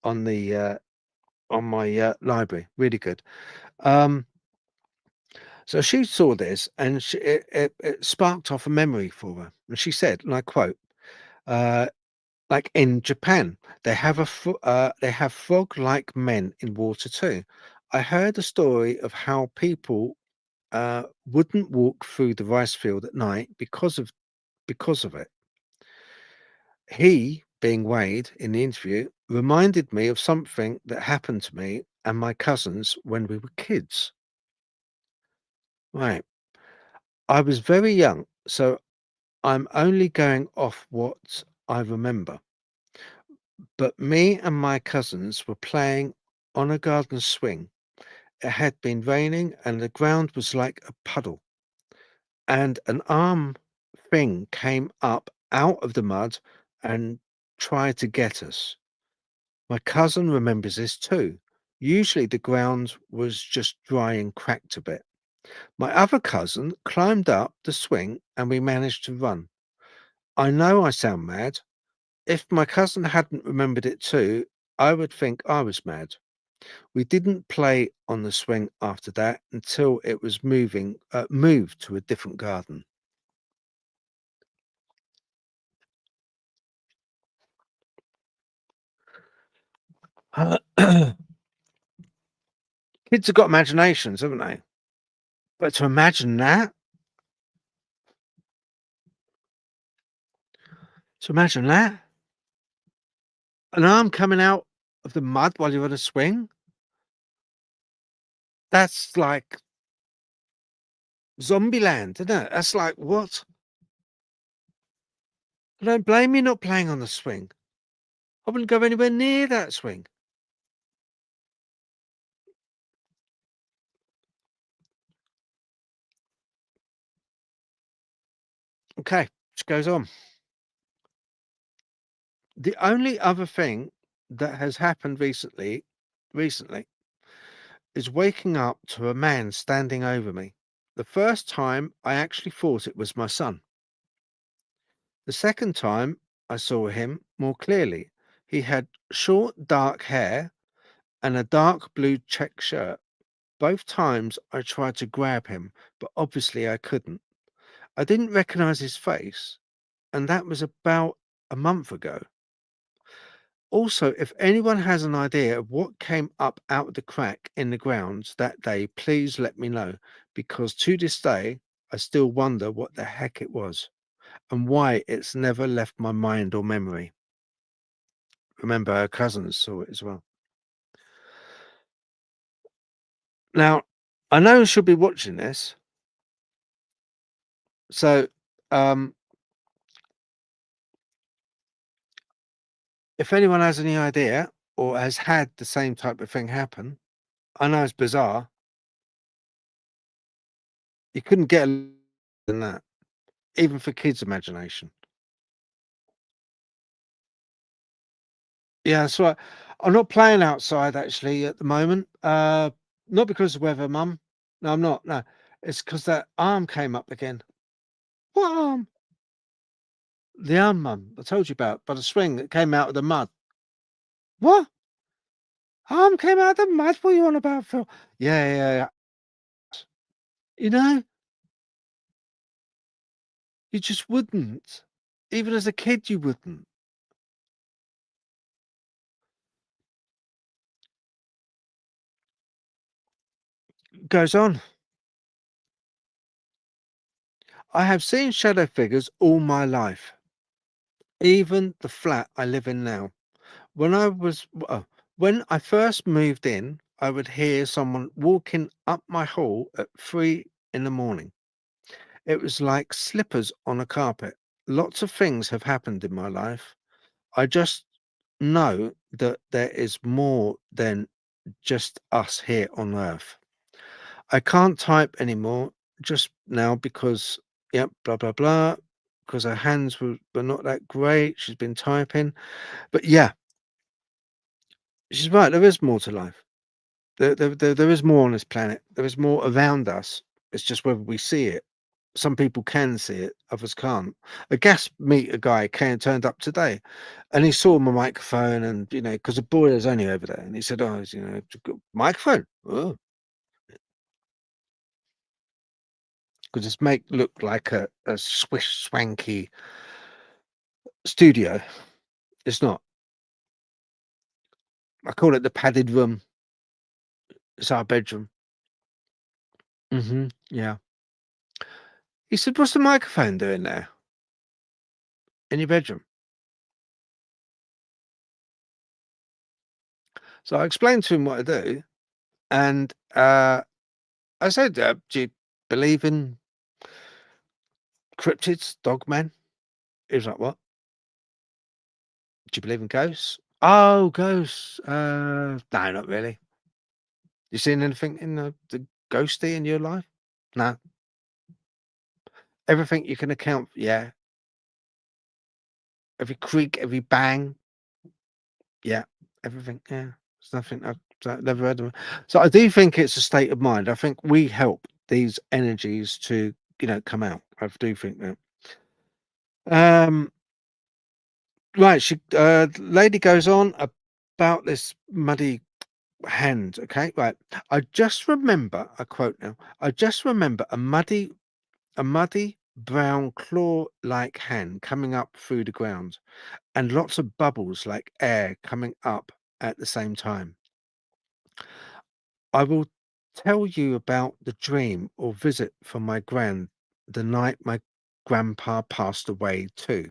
on my library. Really good. So she saw this, and it sparked off a memory for her. And she said, and I quote, like in Japan, they have frog-like men in water too. I heard a story of how people wouldn't walk through the rice field at night because of it. He, being Wade in the interview, reminded me of something that happened to me and my cousins when we were kids. Right. I was very young, so I'm only going off what I remember. But me and my cousins were playing on a garden swing. It had been raining and the ground was like a puddle. And an arm thing came up out of the mud and tried to get us. My cousin remembers this too. Usually the ground was just dry and cracked a bit. My other cousin climbed up the swing and we managed to run. I know I sound mad. If my cousin hadn't remembered it too, I would think I was mad. We didn't play on the swing after that until it was moved to a different garden. Kids have got imaginations, haven't they? But to imagine that, an arm coming out of the mud while you're on a swing, that's like Zombieland, isn't it? That's like, what? I don't blame you not playing on the swing. I wouldn't go anywhere near that swing. Okay, which goes on. The only other thing that has happened recently is waking up to a man standing over me. The first time I actually thought it was my son. The second time I saw him more clearly. He had short dark hair and a dark blue check shirt. Both times I tried to grab him, but obviously I couldn't. I didn't recognize his face, and that was about a month ago. Also, if anyone has an idea of what came up out of the crack in the grounds that day, please let me know, because to this day, I still wonder what the heck it was and why it's never left my mind or memory. Remember, her cousins saw it as well. Now, I know she'll be watching this. So, if anyone has any idea or has had the same type of thing happen, I know it's bizarre. You couldn't get than that, even for kids' imagination. Yeah, that's right. I'm not playing outside actually at the moment. Not because of weather, Mum. No, I'm not. No, it's because that arm came up again. What arm? The arm, Mum. I told you about by the swing that came out of the mud. What? Arm came out of the mud? What are you on about, Phil? Yeah. You know, you just wouldn't. Even as a kid, you wouldn't. Goes on. I have seen shadow figures all my life, even the flat I live in now. When I first moved in, I would hear someone walking up my hall at 3 in the morning. It was like slippers on a carpet. Lots of things have happened in my life. I just know that there is more than just us here on Earth. I can't type anymore just now because, yep, blah, blah, blah, because her hands were not that great. She's been typing. But yeah, she's right. There is more to life. There is more on this planet. There is more around us. It's just whether we see it. Some people can see it, others can't. A gas meter guy turned up today, and he saw my microphone, and because the boiler's only over there, and he said, "Oh, microphone, oh, because it's make look like a swish swanky studio. It's not. I call it the padded room. It's our bedroom. Yeah." He said, "What's the microphone doing there in your bedroom?" So I explained to him what I do, and I said, "Do you believe in cryptids, Dogman. He was like, what? Do you believe in ghosts? Oh, ghosts. No, not really. You seen anything in the ghosty in your life? No. Everything you can account for, yeah. Every creak, every bang, yeah. Everything, yeah. There's nothing I've never heard of. So I do think it's a state of mind. I think we help these energies to, come out. I do think that. Right, lady goes on about this muddy hand. Okay, right. I just remember, I quote now. I just remember a muddy brown claw-like hand coming up through the ground, and lots of bubbles like air coming up at the same time. I will tell you about the dream or visit from my the night my grandpa passed away too.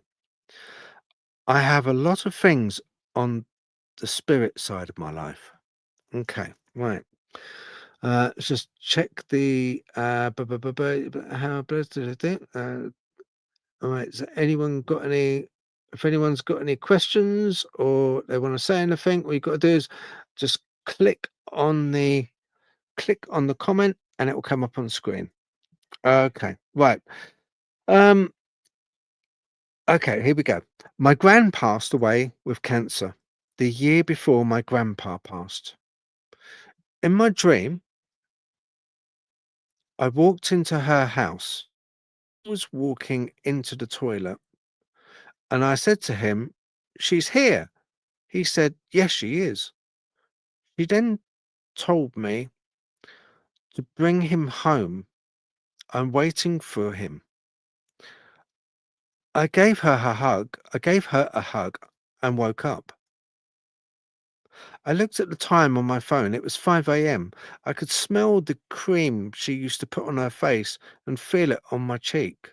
I have a lot of things on the spirit side of my life. Okay, right. Let's just check the how all right. Has anyone got any? If anyone's got any questions or they want to say anything, all you've got to do is just click on the comment and it will come up on screen. Okay, right. Okay, here we go. My gran passed away with cancer the year before my grandpa passed. In my dream, I walked into her house. I was walking into the toilet and I said to him, "She's here." He said, "Yes, she is." She then told me to bring him home. I'm waiting for him. I gave her a hug. And woke up. I looked at the time on my phone. It was 5 a.m. I could smell the cream she used to put on her face and feel it on my cheek.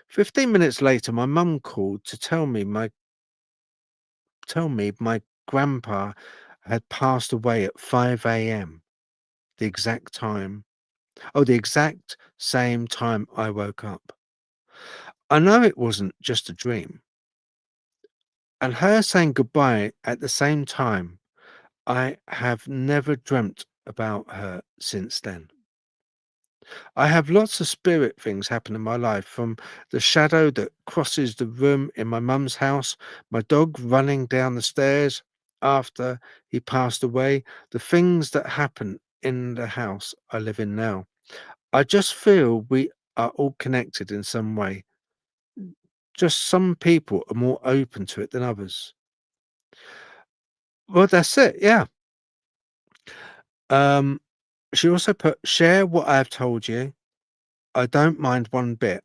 15 minutes later, my mum called to tell me my grandpa had passed away at 5 a.m. The exact time. Oh, the exact same time I woke up. I know it wasn't just a dream. And her saying goodbye at the same time, I have never dreamt about her since then. I have lots of spirit things happen in my life, from the shadow that crosses the room in my mum's house, my dog running down the stairs after he passed away, the things that happen in the house I live in now. I just feel we are all connected in some way. Just some people are more open to it than others. Well, that's it. Yeah. She also put, share what I have told you. I don't mind one bit.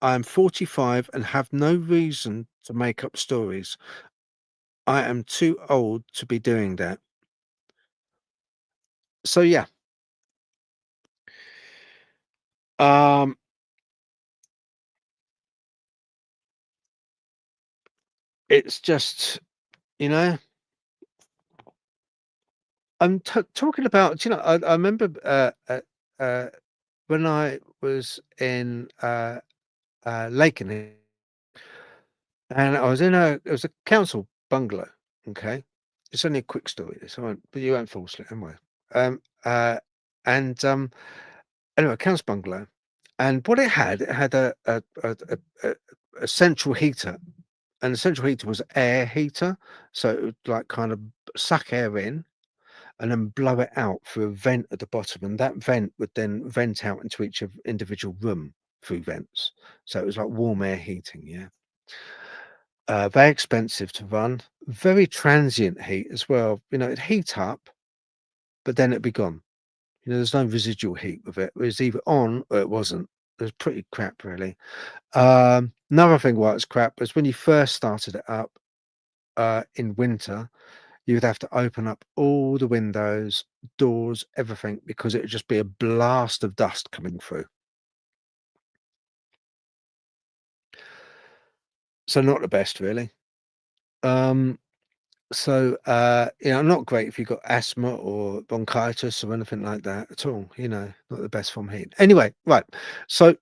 I am 45 and have no reason to make up stories. I am too old to be doing that. So yeah. It's just, you know, I'm talking about, I remember when I was in Lakenheath, and I was it was a council bungalow. Okay. It's only a quick story, this, but you won't fall asleep anyway. Um, uh, and Anyway, council bungalow, and what it had a central heater, and the central heater was air heater, so it would like kind of suck air in and then blow it out through a vent at the bottom, and that vent would then vent out into each individual room through vents. So it was like warm air heating, yeah. Very expensive to run, very transient heat as well. It'd heat up, but then it'd be gone. There's no residual heat with it. It was either on or it wasn't. It was pretty crap, really. Another thing why it's crap was when you first started it up in winter, you would have to open up all the windows, doors, everything, because it would just be a blast of dust coming through. So not the best, really. Not great if you've got asthma or bronchitis or anything like that at all. Not the best from heat. Anyway, right. So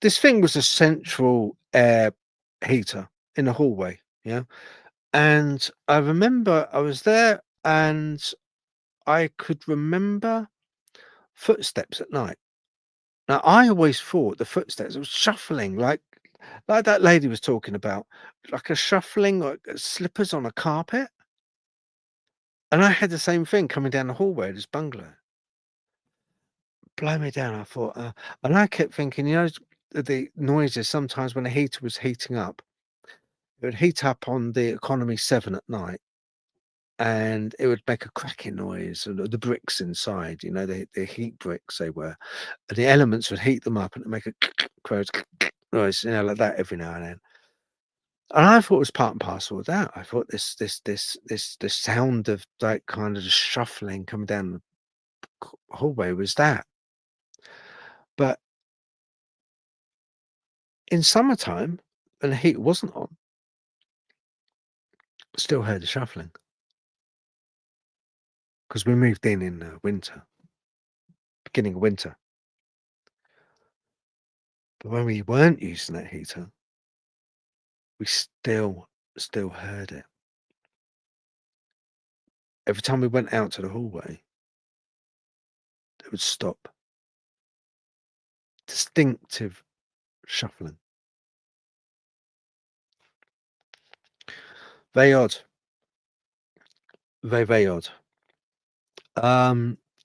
this thing was a central air heater in the hallway, yeah. And I remember I was there, and I could remember footsteps at night. Now, I always thought the footsteps was shuffling, like that lady was talking about, like a shuffling, like slippers on a carpet. And I had the same thing coming down the hallway of this bungalow. Blow me down. I thought, and I kept thinking, the noises sometimes when the heater was heating up, it would heat up on the economy 7 at night, and it would make a cracking noise. And the bricks inside, the heat bricks they were, and the elements would heat them up and it'd make a noise, like that every now and then. And I thought it was part and parcel of that. I thought this sound of like kind of just shuffling coming down the hallway was that. But in summertime, when the heat wasn't on, still heard the shuffling because we moved in winter, beginning of winter. But when we weren't using that heater, we still heard it. Every time we went out to the hallway, it would stop. Distinctive shuffling. Very odd. Very, very odd.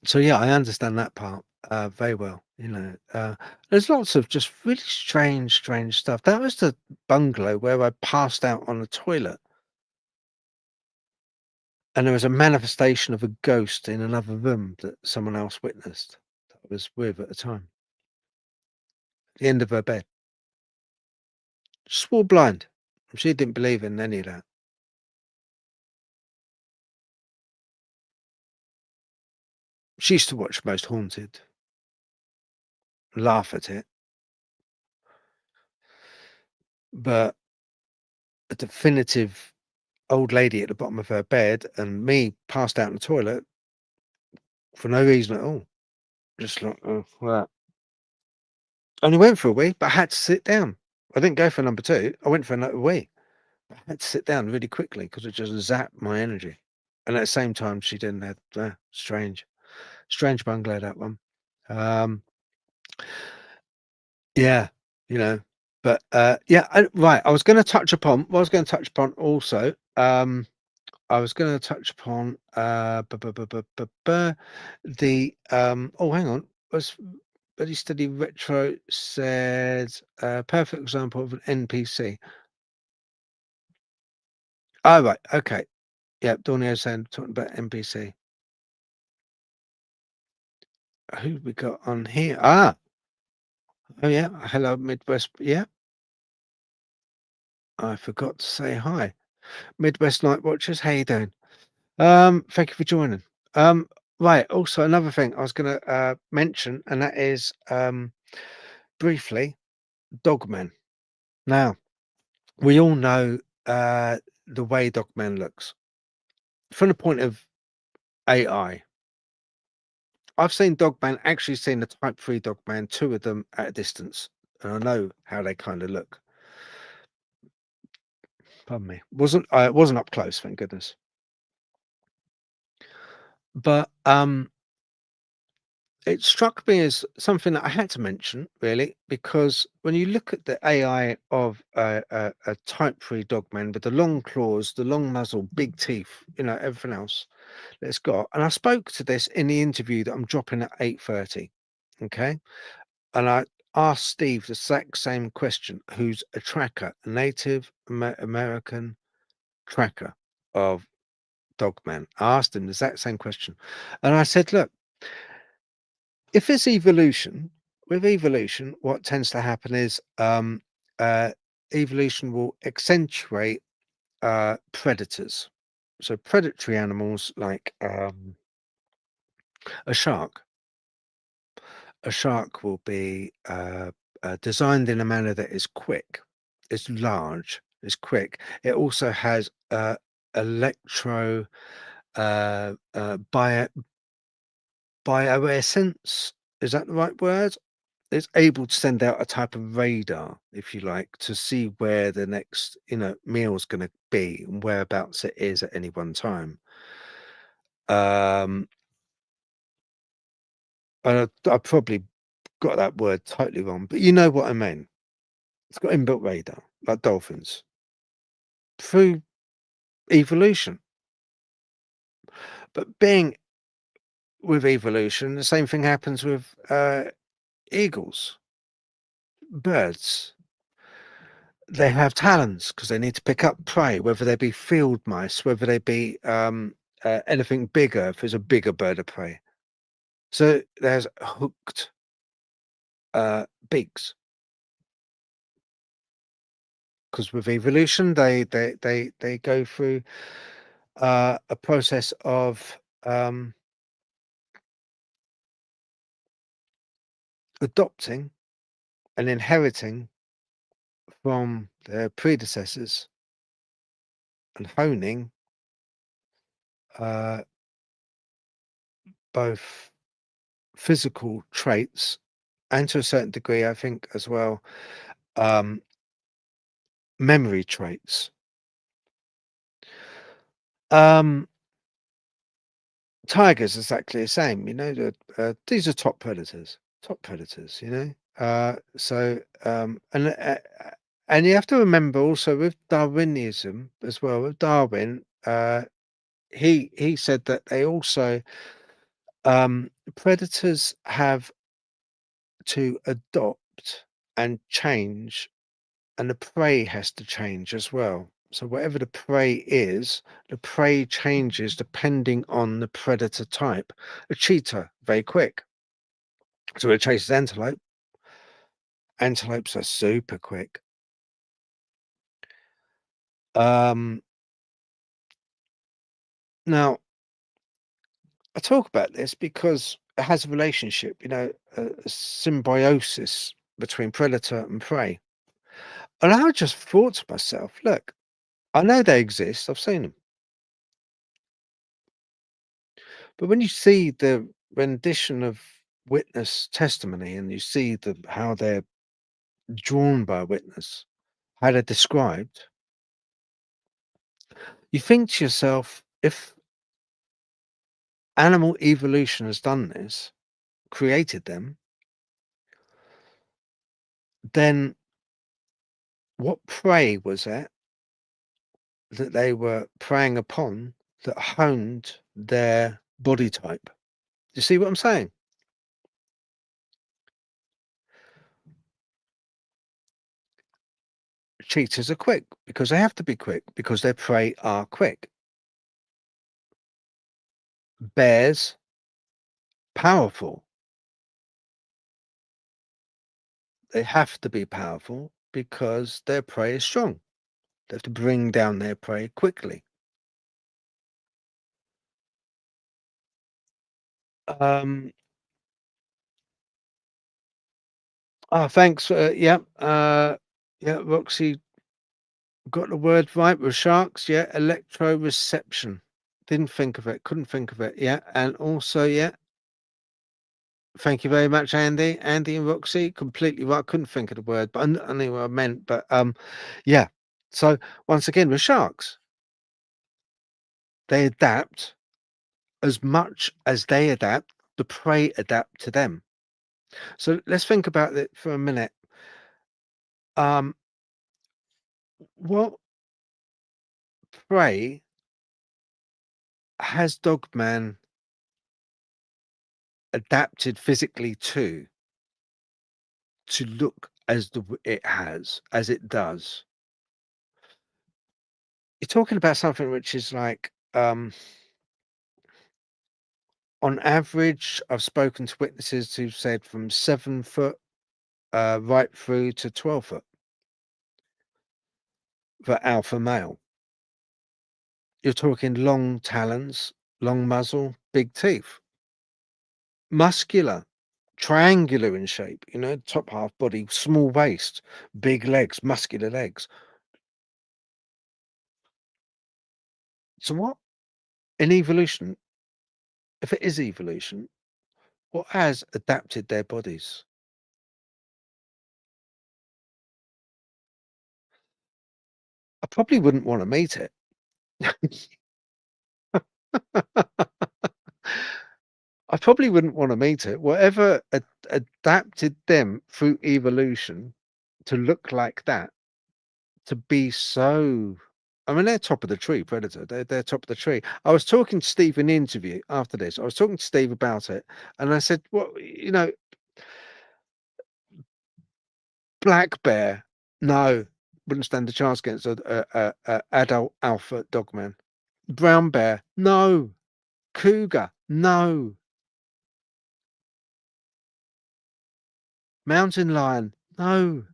So yeah, I understand that part very well. There's lots of just really strange stuff. That was the bungalow where I passed out on the toilet, and there was a manifestation of a ghost in another room that someone else witnessed that I was with at the time. The end of her bed. Swore blind. She didn't believe in any of that. She used to watch Most Haunted, laugh at it, but a definitive old lady at the bottom of her bed and me passed out in the toilet for no reason at all. Just like, oh, that. Only went for a wee, but I had to sit down. I didn't go for number 2. I went for another wee. I had to sit down really quickly because it just zapped my energy. And at the same time, she didn't have strange bungalow, that one. Yeah, but yeah, right. I was going to touch upon also. I was going to touch upon the oh, hang on. Was Buddy Study Retro said perfect example of an NPC. Oh, right. Okay. Yeah, Dornio saying talking about NPC. Who we got on here? Oh yeah. Hello, Midwest. Yeah. I forgot to say hi. Midwest Night Watchers, how you doing? Thank you for joining. Right. Also, another thing I was going to mention, and that is briefly, Dogman. Now, we all know the way Dogman looks from the point of AI. I've seen Dogman, actually seen the Type 3 Dogman, 2 of them at a distance, and I know how they kind of look. Pardon me. It wasn't up close, thank goodness. But it struck me as something that I had to mention, really, because when you look at the AI of a Type 3 Dogman with the long claws, the long muzzle, big teeth, everything else that it's got. And I spoke to this in the interview that I'm dropping at 8:30. Okay. And I asked Steve the exact same question, who's a tracker, a Native American tracker of Dogman. I asked him the exact same question. And I said, look, if it's evolution, with evolution, what tends to happen is evolution will accentuate predators. So predatory animals like a shark. A shark will be designed in a manner that is quick, it's large, it's quick. It also has electro bioessence. Is that the right word? it's able to send out a type of radar, if you like, to see where the next, meal is going to be and whereabouts it is at any one time. And I probably got that word totally wrong, but you know what I mean. It's got inbuilt radar, like dolphins, through evolution. But being with evolution, the same thing happens with eagles, birds. They have talons because they need to pick up prey, whether they be field mice, whether they be anything bigger, if it's a bigger bird of prey. So there's hooked beaks. Because with evolution, they go through a process of adopting and inheriting from their predecessors and honing both physical traits and, to a certain degree, I think as well, memory traits. Tigers exactly the same. These are top predators. And you have to remember also with Darwinism as well. With Darwin, he said that they also predators have to adopt and change, and the prey has to change as well. So whatever the prey is, the prey changes depending on the predator type. A cheetah, very quick. So it chases antelope. Antelopes are super quick. Now, I talk about this because it has a relationship, a symbiosis between predator and prey. And I just thought to myself, look, I know they exist. I've seen them. But when you see the rendition of witness testimony and you see how they're drawn by a witness, how they're described, you think to yourself, if animal evolution has done this, created them, then what prey was it that they were preying upon that honed their body type? Do you see what I'm saying? Cheetahs are quick because they have to be quick because their prey are quick. Bears, powerful. They have to be powerful because their prey is strong. They have to bring down their prey quickly. Thanks. Roxy got the word right with sharks. Yeah, electroreception. Didn't think of it. Couldn't think of it. Yeah, and also, yeah. Thank you very much, Andy. Andy and Roxy, completely right. Couldn't think of the word, but I knew what I meant. But yeah. So once again, with sharks, they adapt as much as they adapt. The prey adapt to them. So let's think about it for a minute. What prey has Dogman adapted physically to look as it does? You're talking about something which is like, on average, I've spoken to witnesses who've said from 7 foot right through to 12 foot for alpha male. You're talking long talons, long muzzle, big teeth, muscular, triangular in shape, top half body, small waist, big legs, muscular legs. So what in evolution, if it is evolution, what has adapted their bodies? probably wouldn't want to meet it. I probably wouldn't want to meet it. Whatever adapted them through evolution to look like that, to be so. I mean, they're top of the tree, predator. They're top of the tree. I was talking to Steve in the interview after this. I was talking to Steve about it, and I said, "Well, black bear, no, wouldn't stand a chance against a adult alpha dogman. Brown bear, no. Cougar, no. Mountain lion, no."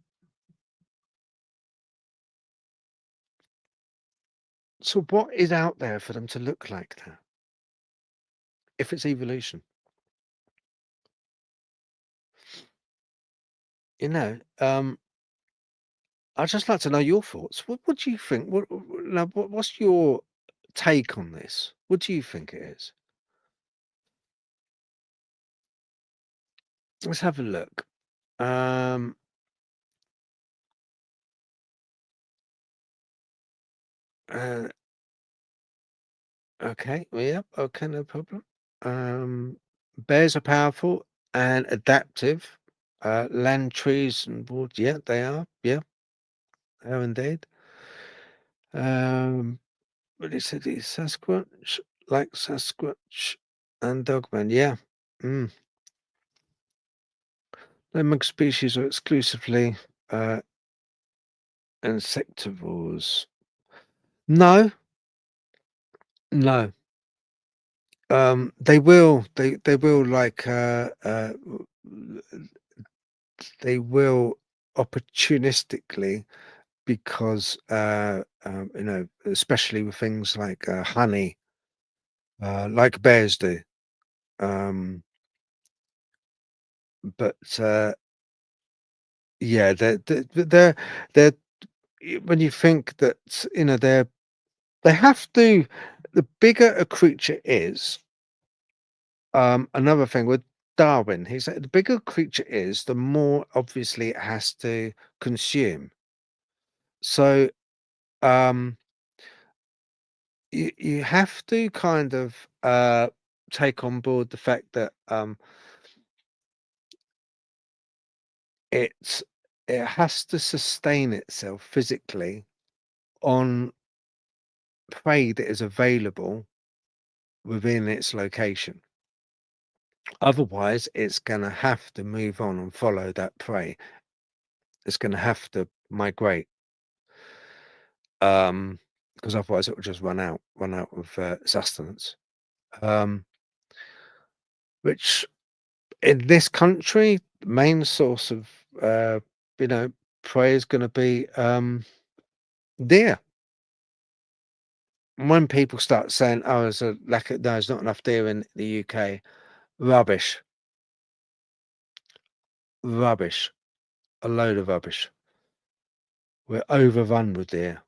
So what is out there for them to look like that? If it's evolution, I'd just like to know your thoughts. What do you think? What's your take on this? What do you think it is? Let's have a look. Uh, okay, yeah, okay, no problem. Bears are powerful and adaptive. Land, trees, and wood. Yeah, they are. Yeah, they are indeed. But he said he's Sasquatch, like Sasquatch and Dogman. Yeah. Mm. Among species are exclusively insectivores. No, no. They will. They will like. They will opportunistically because especially with things like honey, like bears do. But yeah, they're when you think that they have to. The bigger a creature is, another thing with Darwin, he said the bigger a creature is, the more obviously it has to consume. So um, you have to kind of take on board the fact that it has to sustain itself physically on prey that is available within its location. Otherwise, it's going to have to move on and follow that prey. It's going to have to migrate, because otherwise it will just run out of sustenance. Which in this country, the main source of prey is going to be deer. And when people start saying, "Oh, there's not enough deer in the UK," rubbish, rubbish, a load of rubbish. We're overrun with deer.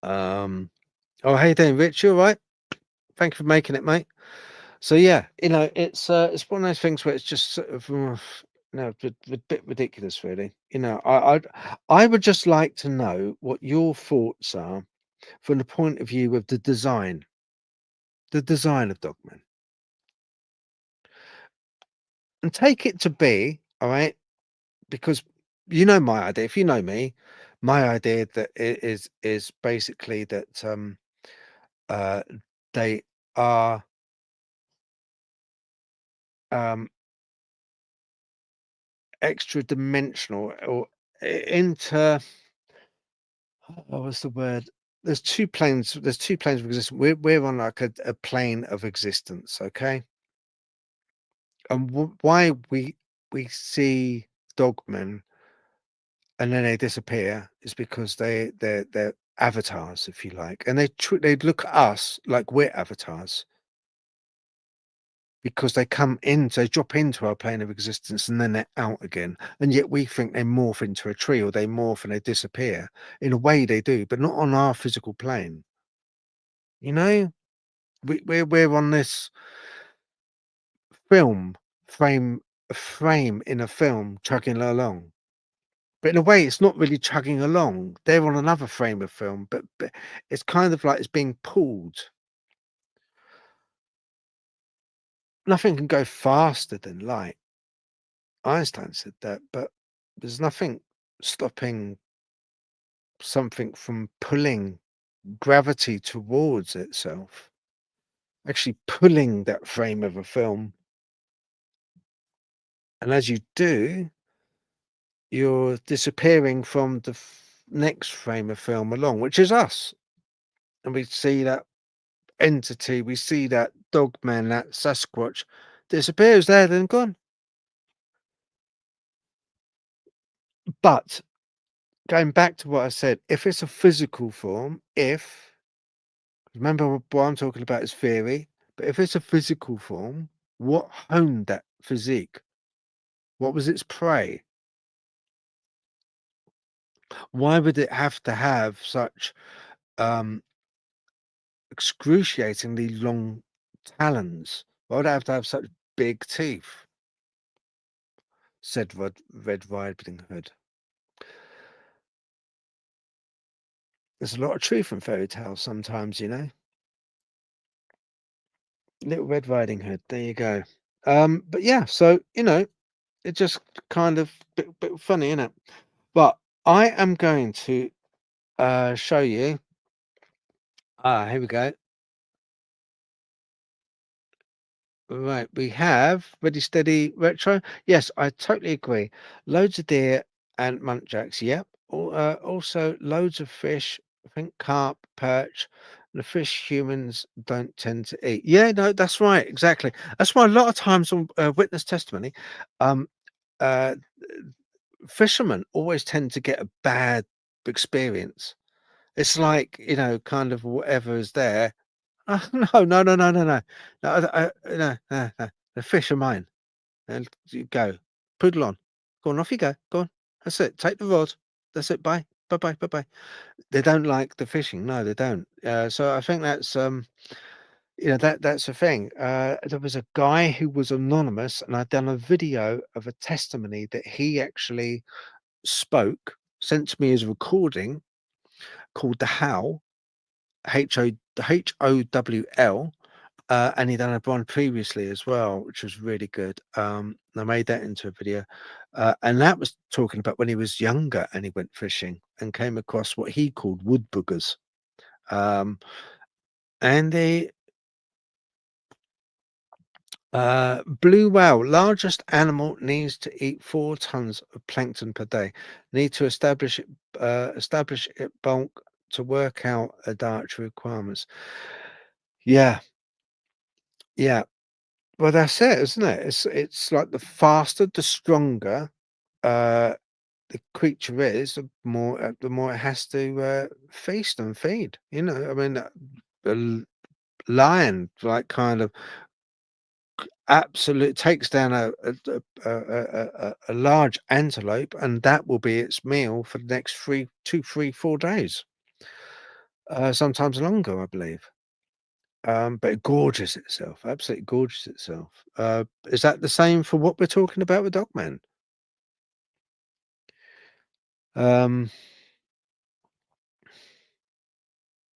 Oh, how you doing, Rich? You all right? Thank you for making it, mate. So yeah, it's one of those things where it's just sort of a bit ridiculous, really. I would just like to know what your thoughts are from the point of view of the design of Dogman, and take it to be all right, because my idea. If you know me, my idea that is basically that they are extra dimensional or inter. What's the word? There's two planes. There's two planes of existence. We're on like a plane of existence, okay? And why we see dogmen and then they disappear is because they're avatars, if you like, and they look at us like we're avatars because they drop into our plane of existence and then they're out again, and yet we think they morph into a tree or they morph and they disappear. In a way, they do, but not on our physical plane. You know, we're on this film frame in a film chugging along. but in a way, it's not really chugging along. They're on another frame of film, but it's kind of like it's being pulled. Nothing can go faster than light. Einstein said that, but there's nothing stopping something from pulling gravity towards itself, actually pulling that frame of a film. And as you do, you're disappearing from the next frame of film along, which is us. And we see that entity, we see that Dogman, that Sasquatch disappears there, then gone. But going back to what I said, if it's a physical form, remember what I'm talking about is theory, but if it's a physical form, what honed that physique? What was its prey? Why would it have to have such excruciatingly long talons? Why would it have to have such big teeth? Said Red Riding Hood. There's a lot of truth in fairy tales sometimes, you know. Little Red Riding Hood. There you go. But yeah, so you know, it just kind of bit funny, isn't it? But I am going to show you. Here we go. Right, we have Ready Steady Retro. Yes, I totally agree. Loads of deer and muntjacs. Yep. Also loads of fish. I think carp, perch, the fish humans don't tend to eat. Yeah, no, that's right. Exactly. That's why a lot of times on witness testimony, um, uh, fishermen always tend to get a bad experience. It's like, you know, kind of whatever is there. Oh, no, no, no, no, no, no. No, no, no, no. The fish are mine. And you go. Poodle on. Go on, off you go. Go on. That's it. Take the rod. That's it. Bye. Bye bye. Bye bye. They don't like the fishing. No, they don't. So I think that's you know, that's the thing. There was a guy who was anonymous, and I'd done a video of a testimony that he actually spoke, sent to me as a recording called The Howl, Howl, and he done a one previously as well, which was really good. I made that into a video, and that was talking about when he was younger and he went fishing and came across what he called wood boogers. And the blue whale, largest animal, needs to eat 4 tons of plankton per day. Need to establish it bulk to work out a dietary requirements. Yeah, yeah. Well, that's it, isn't it? It's like the faster, the stronger the creature is, the more it has to feast and feed. You know, I mean, the lion like kind of absolute takes down a large antelope, and that will be its meal for the next 4 days, sometimes longer, I believe. But it gorges itself, absolutely gorges itself. Is that the same for what we're talking about with Dogman?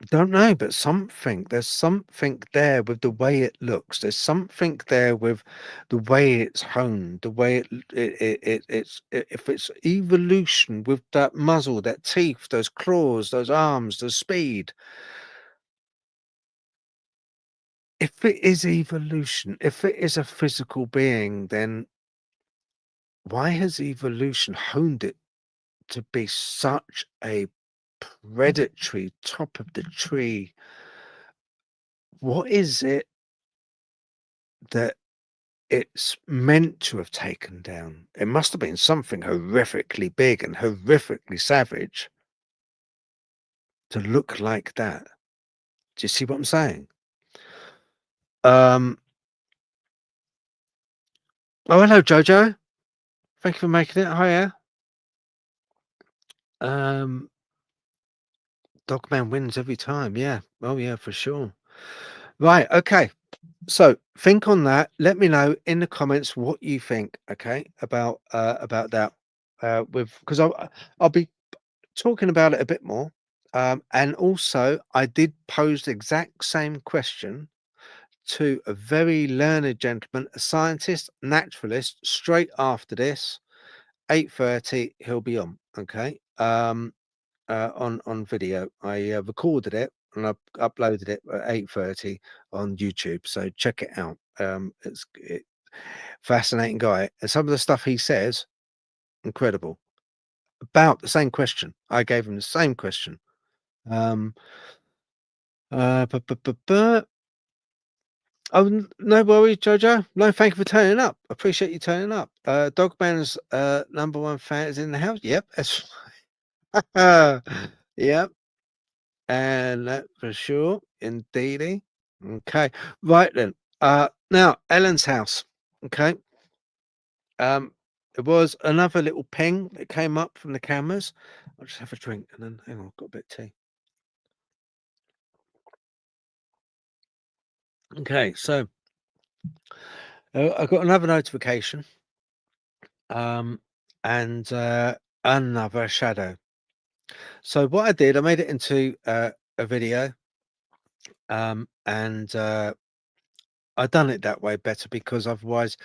Don't know, but there's something there with the way it looks. There's something there with the way it's honed, the way if it's evolution with that muzzle, that teeth, those claws, those arms, the speed. If it is evolution, if it is a physical being, then why has evolution honed it to be such a predatory, top of the tree? What is it that it's meant to have taken down? It must have been something horrifically big and horrifically savage to look like that. Do you see what I'm saying? Oh, hello, Jojo. Thank you for making it. Hiya. Dogman wins every time. Yeah. Oh, yeah, for sure. Right. Okay. So think on that. Let me know in the comments what you think. Okay, about that. because I'll be talking about it a bit more. And also, I did pose the exact same question to a very learned gentleman, a scientist, naturalist, straight after this. 8:30, he'll be on. Okay. On video. I recorded it and I uploaded it at 8:30 on YouTube. So check it out. Fascinating guy. And some of the stuff he says, incredible. About the same question. I gave him the same question. Um, Oh, no worries, Jojo. No, thank you for turning up. Appreciate you turning up. Dogman's #1 fan is in the house. Yep, that's yep, and that for sure, indeedy. Okay, right then. Now Ellen's house. Okay. There was another little ping that came up from the cameras. I'll just have a drink and then hang on, got a bit of tea. Okay, so I got another notification. And another shadow. So what I did, I made it into a video, and I done it that way better because otherwise,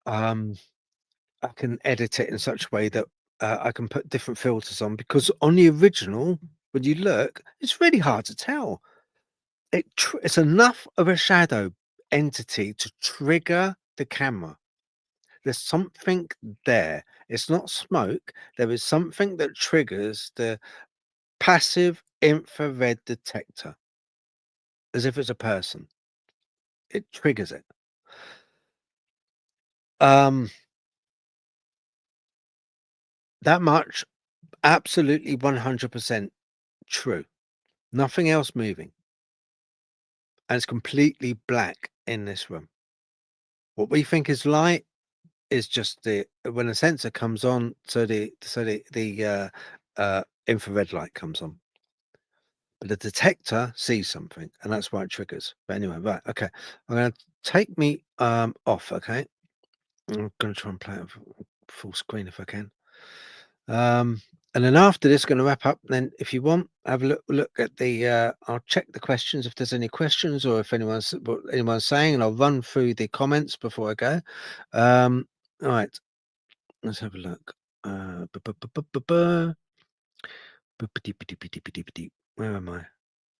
I can edit it in such a way that I can put different filters on. Because on the original, when you look, it's really hard to tell. It's enough of a shadow entity to trigger the camera. There's something there. It's not smoke. There is something that triggers the passive infrared detector, as if it's a person. It triggers it. That much, absolutely 100% true. Nothing else moving. And it's completely black in this room. What we think is light is just when a sensor comes on, so the infrared light comes on. But the detector sees something, and that's why it triggers. But anyway, right, okay. I'm gonna take me off, okay? I'm gonna try and play it full screen if I can. And then after this, going to wrap up. Then, if you want, have a look at the. I'll check the questions if there's any questions or if anyone's saying, and I'll run through the comments before I go. All right, let's have a look. Where am I?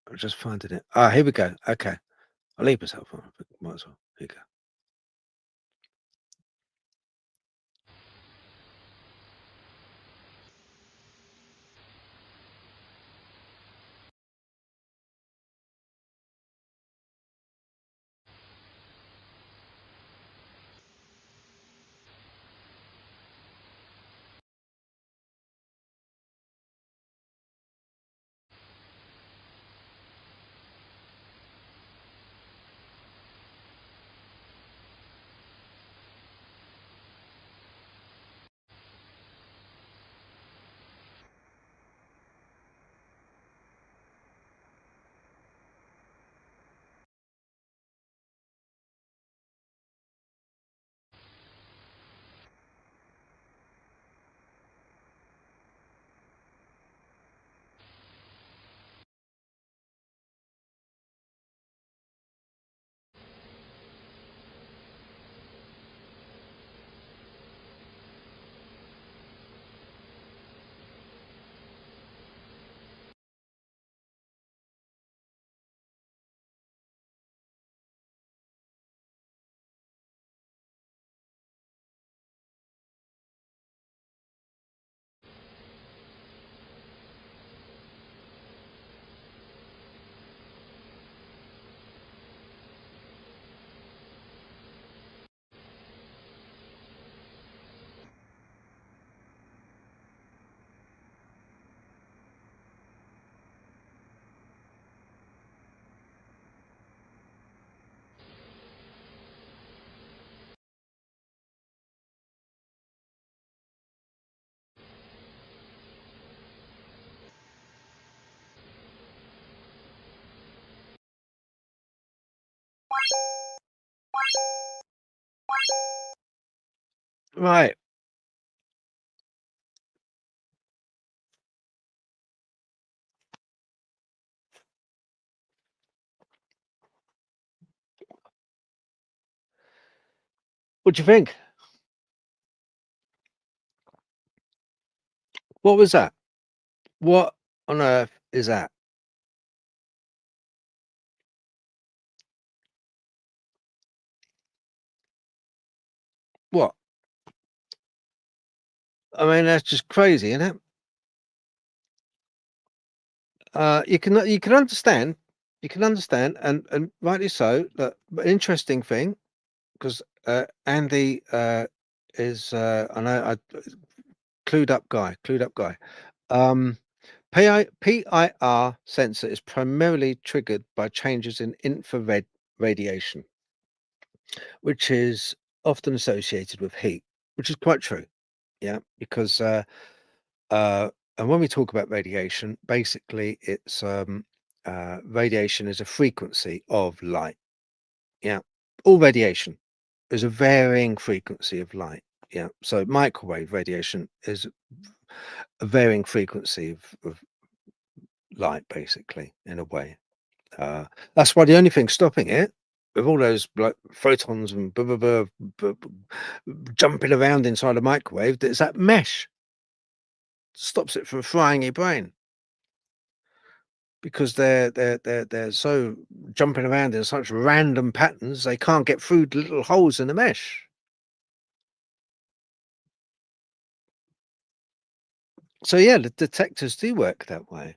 I'm just finding it. Ah, here we go. Okay, I'll leave myself on. Might as well. Here you go. Right. What do you think? What was that? What on earth is that? What? I mean, that's just crazy, isn't it? You can understand, and rightly so. That an interesting thing, because Andy is I know clued up guy. PIR sensor is primarily triggered by changes in infrared radiation, which is often associated with heat, which is quite true. Yeah, because and when we talk about radiation, basically it's radiation is a frequency of light. Yeah, all radiation is a varying frequency of light. Yeah, so microwave radiation is a varying frequency of light, basically, in a way. That's why the only thing stopping it, with all those like photons and jumping around inside a microwave, is that mesh. Stops it from frying your brain because they're so jumping around in such random patterns they can't get through the little holes in the mesh. So yeah, the detectors do work that way.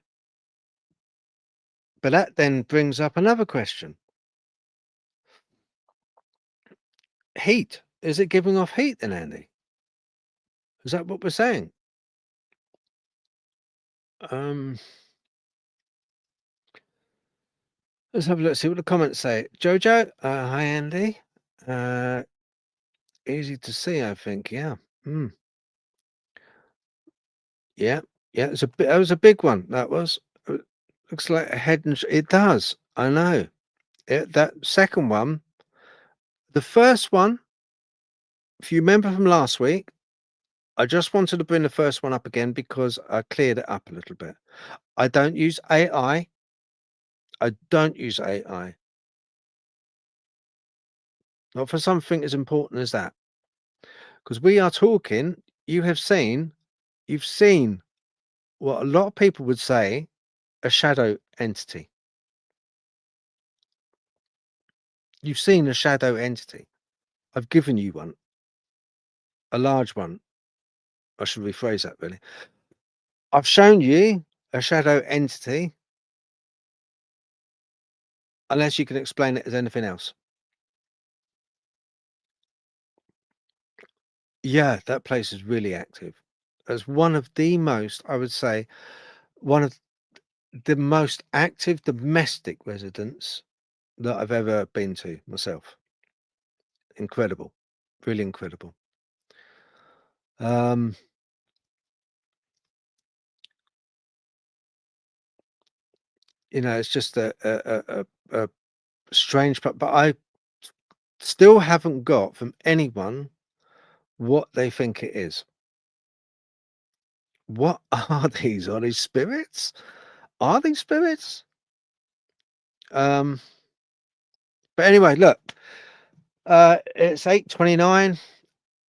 But that then brings up another question. Heat. Is it giving off heat then, Andy? Is that what we're saying? Let's have a look, see what the comments say. Jojo, hi Andy. Easy to see, I think. Yeah. Yeah. Yeah. That was a big one. That was. Looks like a head and it does. I know. That second one, the first one, if you remember from last week, I just wanted to bring the first one up again because I cleared it up a little bit. I don't use AI. I don't use AI. Not for something as important as that. Because we are talking, you've seen what a lot of people would say a shadow entity. You've seen a shadow entity. I've given you one, a large one. I should rephrase that really. I've shown you a shadow entity, unless you can explain it as anything else. Yeah, that place is really active. As one of the most, I would say, one of the most active domestic residents that I've ever been to myself. Incredible, really incredible. It's just a strange, but I still haven't got from anyone what they think it is. What are these? Are these spirits? Are these spirits? But anyway, look, it's 8:29.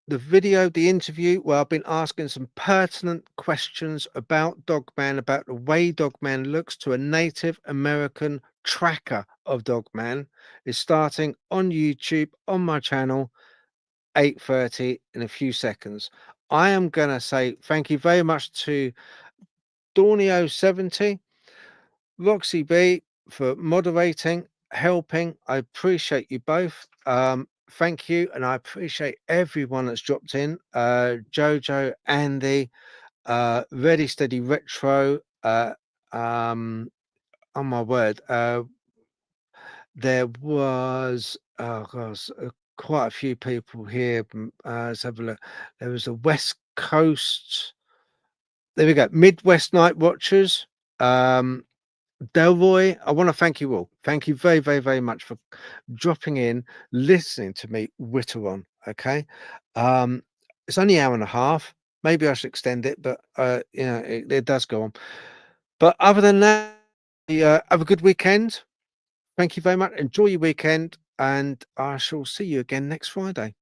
The interview, where I've been asking some pertinent questions about Dogman, about the way Dogman looks to a Native American tracker of Dogman, is starting on YouTube on my channel, 8:30 in a few seconds. I am going to say thank you very much to Dornio70, Roxy B for moderating, helping. I appreciate you both. Thank you, and I appreciate everyone that's dropped in. Jojo, Andy, Ready Steady Retro. Oh my word, there was quite a few people here. Let's have a look. There was a West Coast. There we go. Midwest Night Watchers. Delroy, I want to thank you all. Thank you very, very, very much for dropping in, listening to me witter on. Okay. It's only an hour and a half. Maybe I should extend it, but it does go on. But other than that, have a good weekend. Thank you very much. Enjoy your weekend, and I shall see you again next Friday.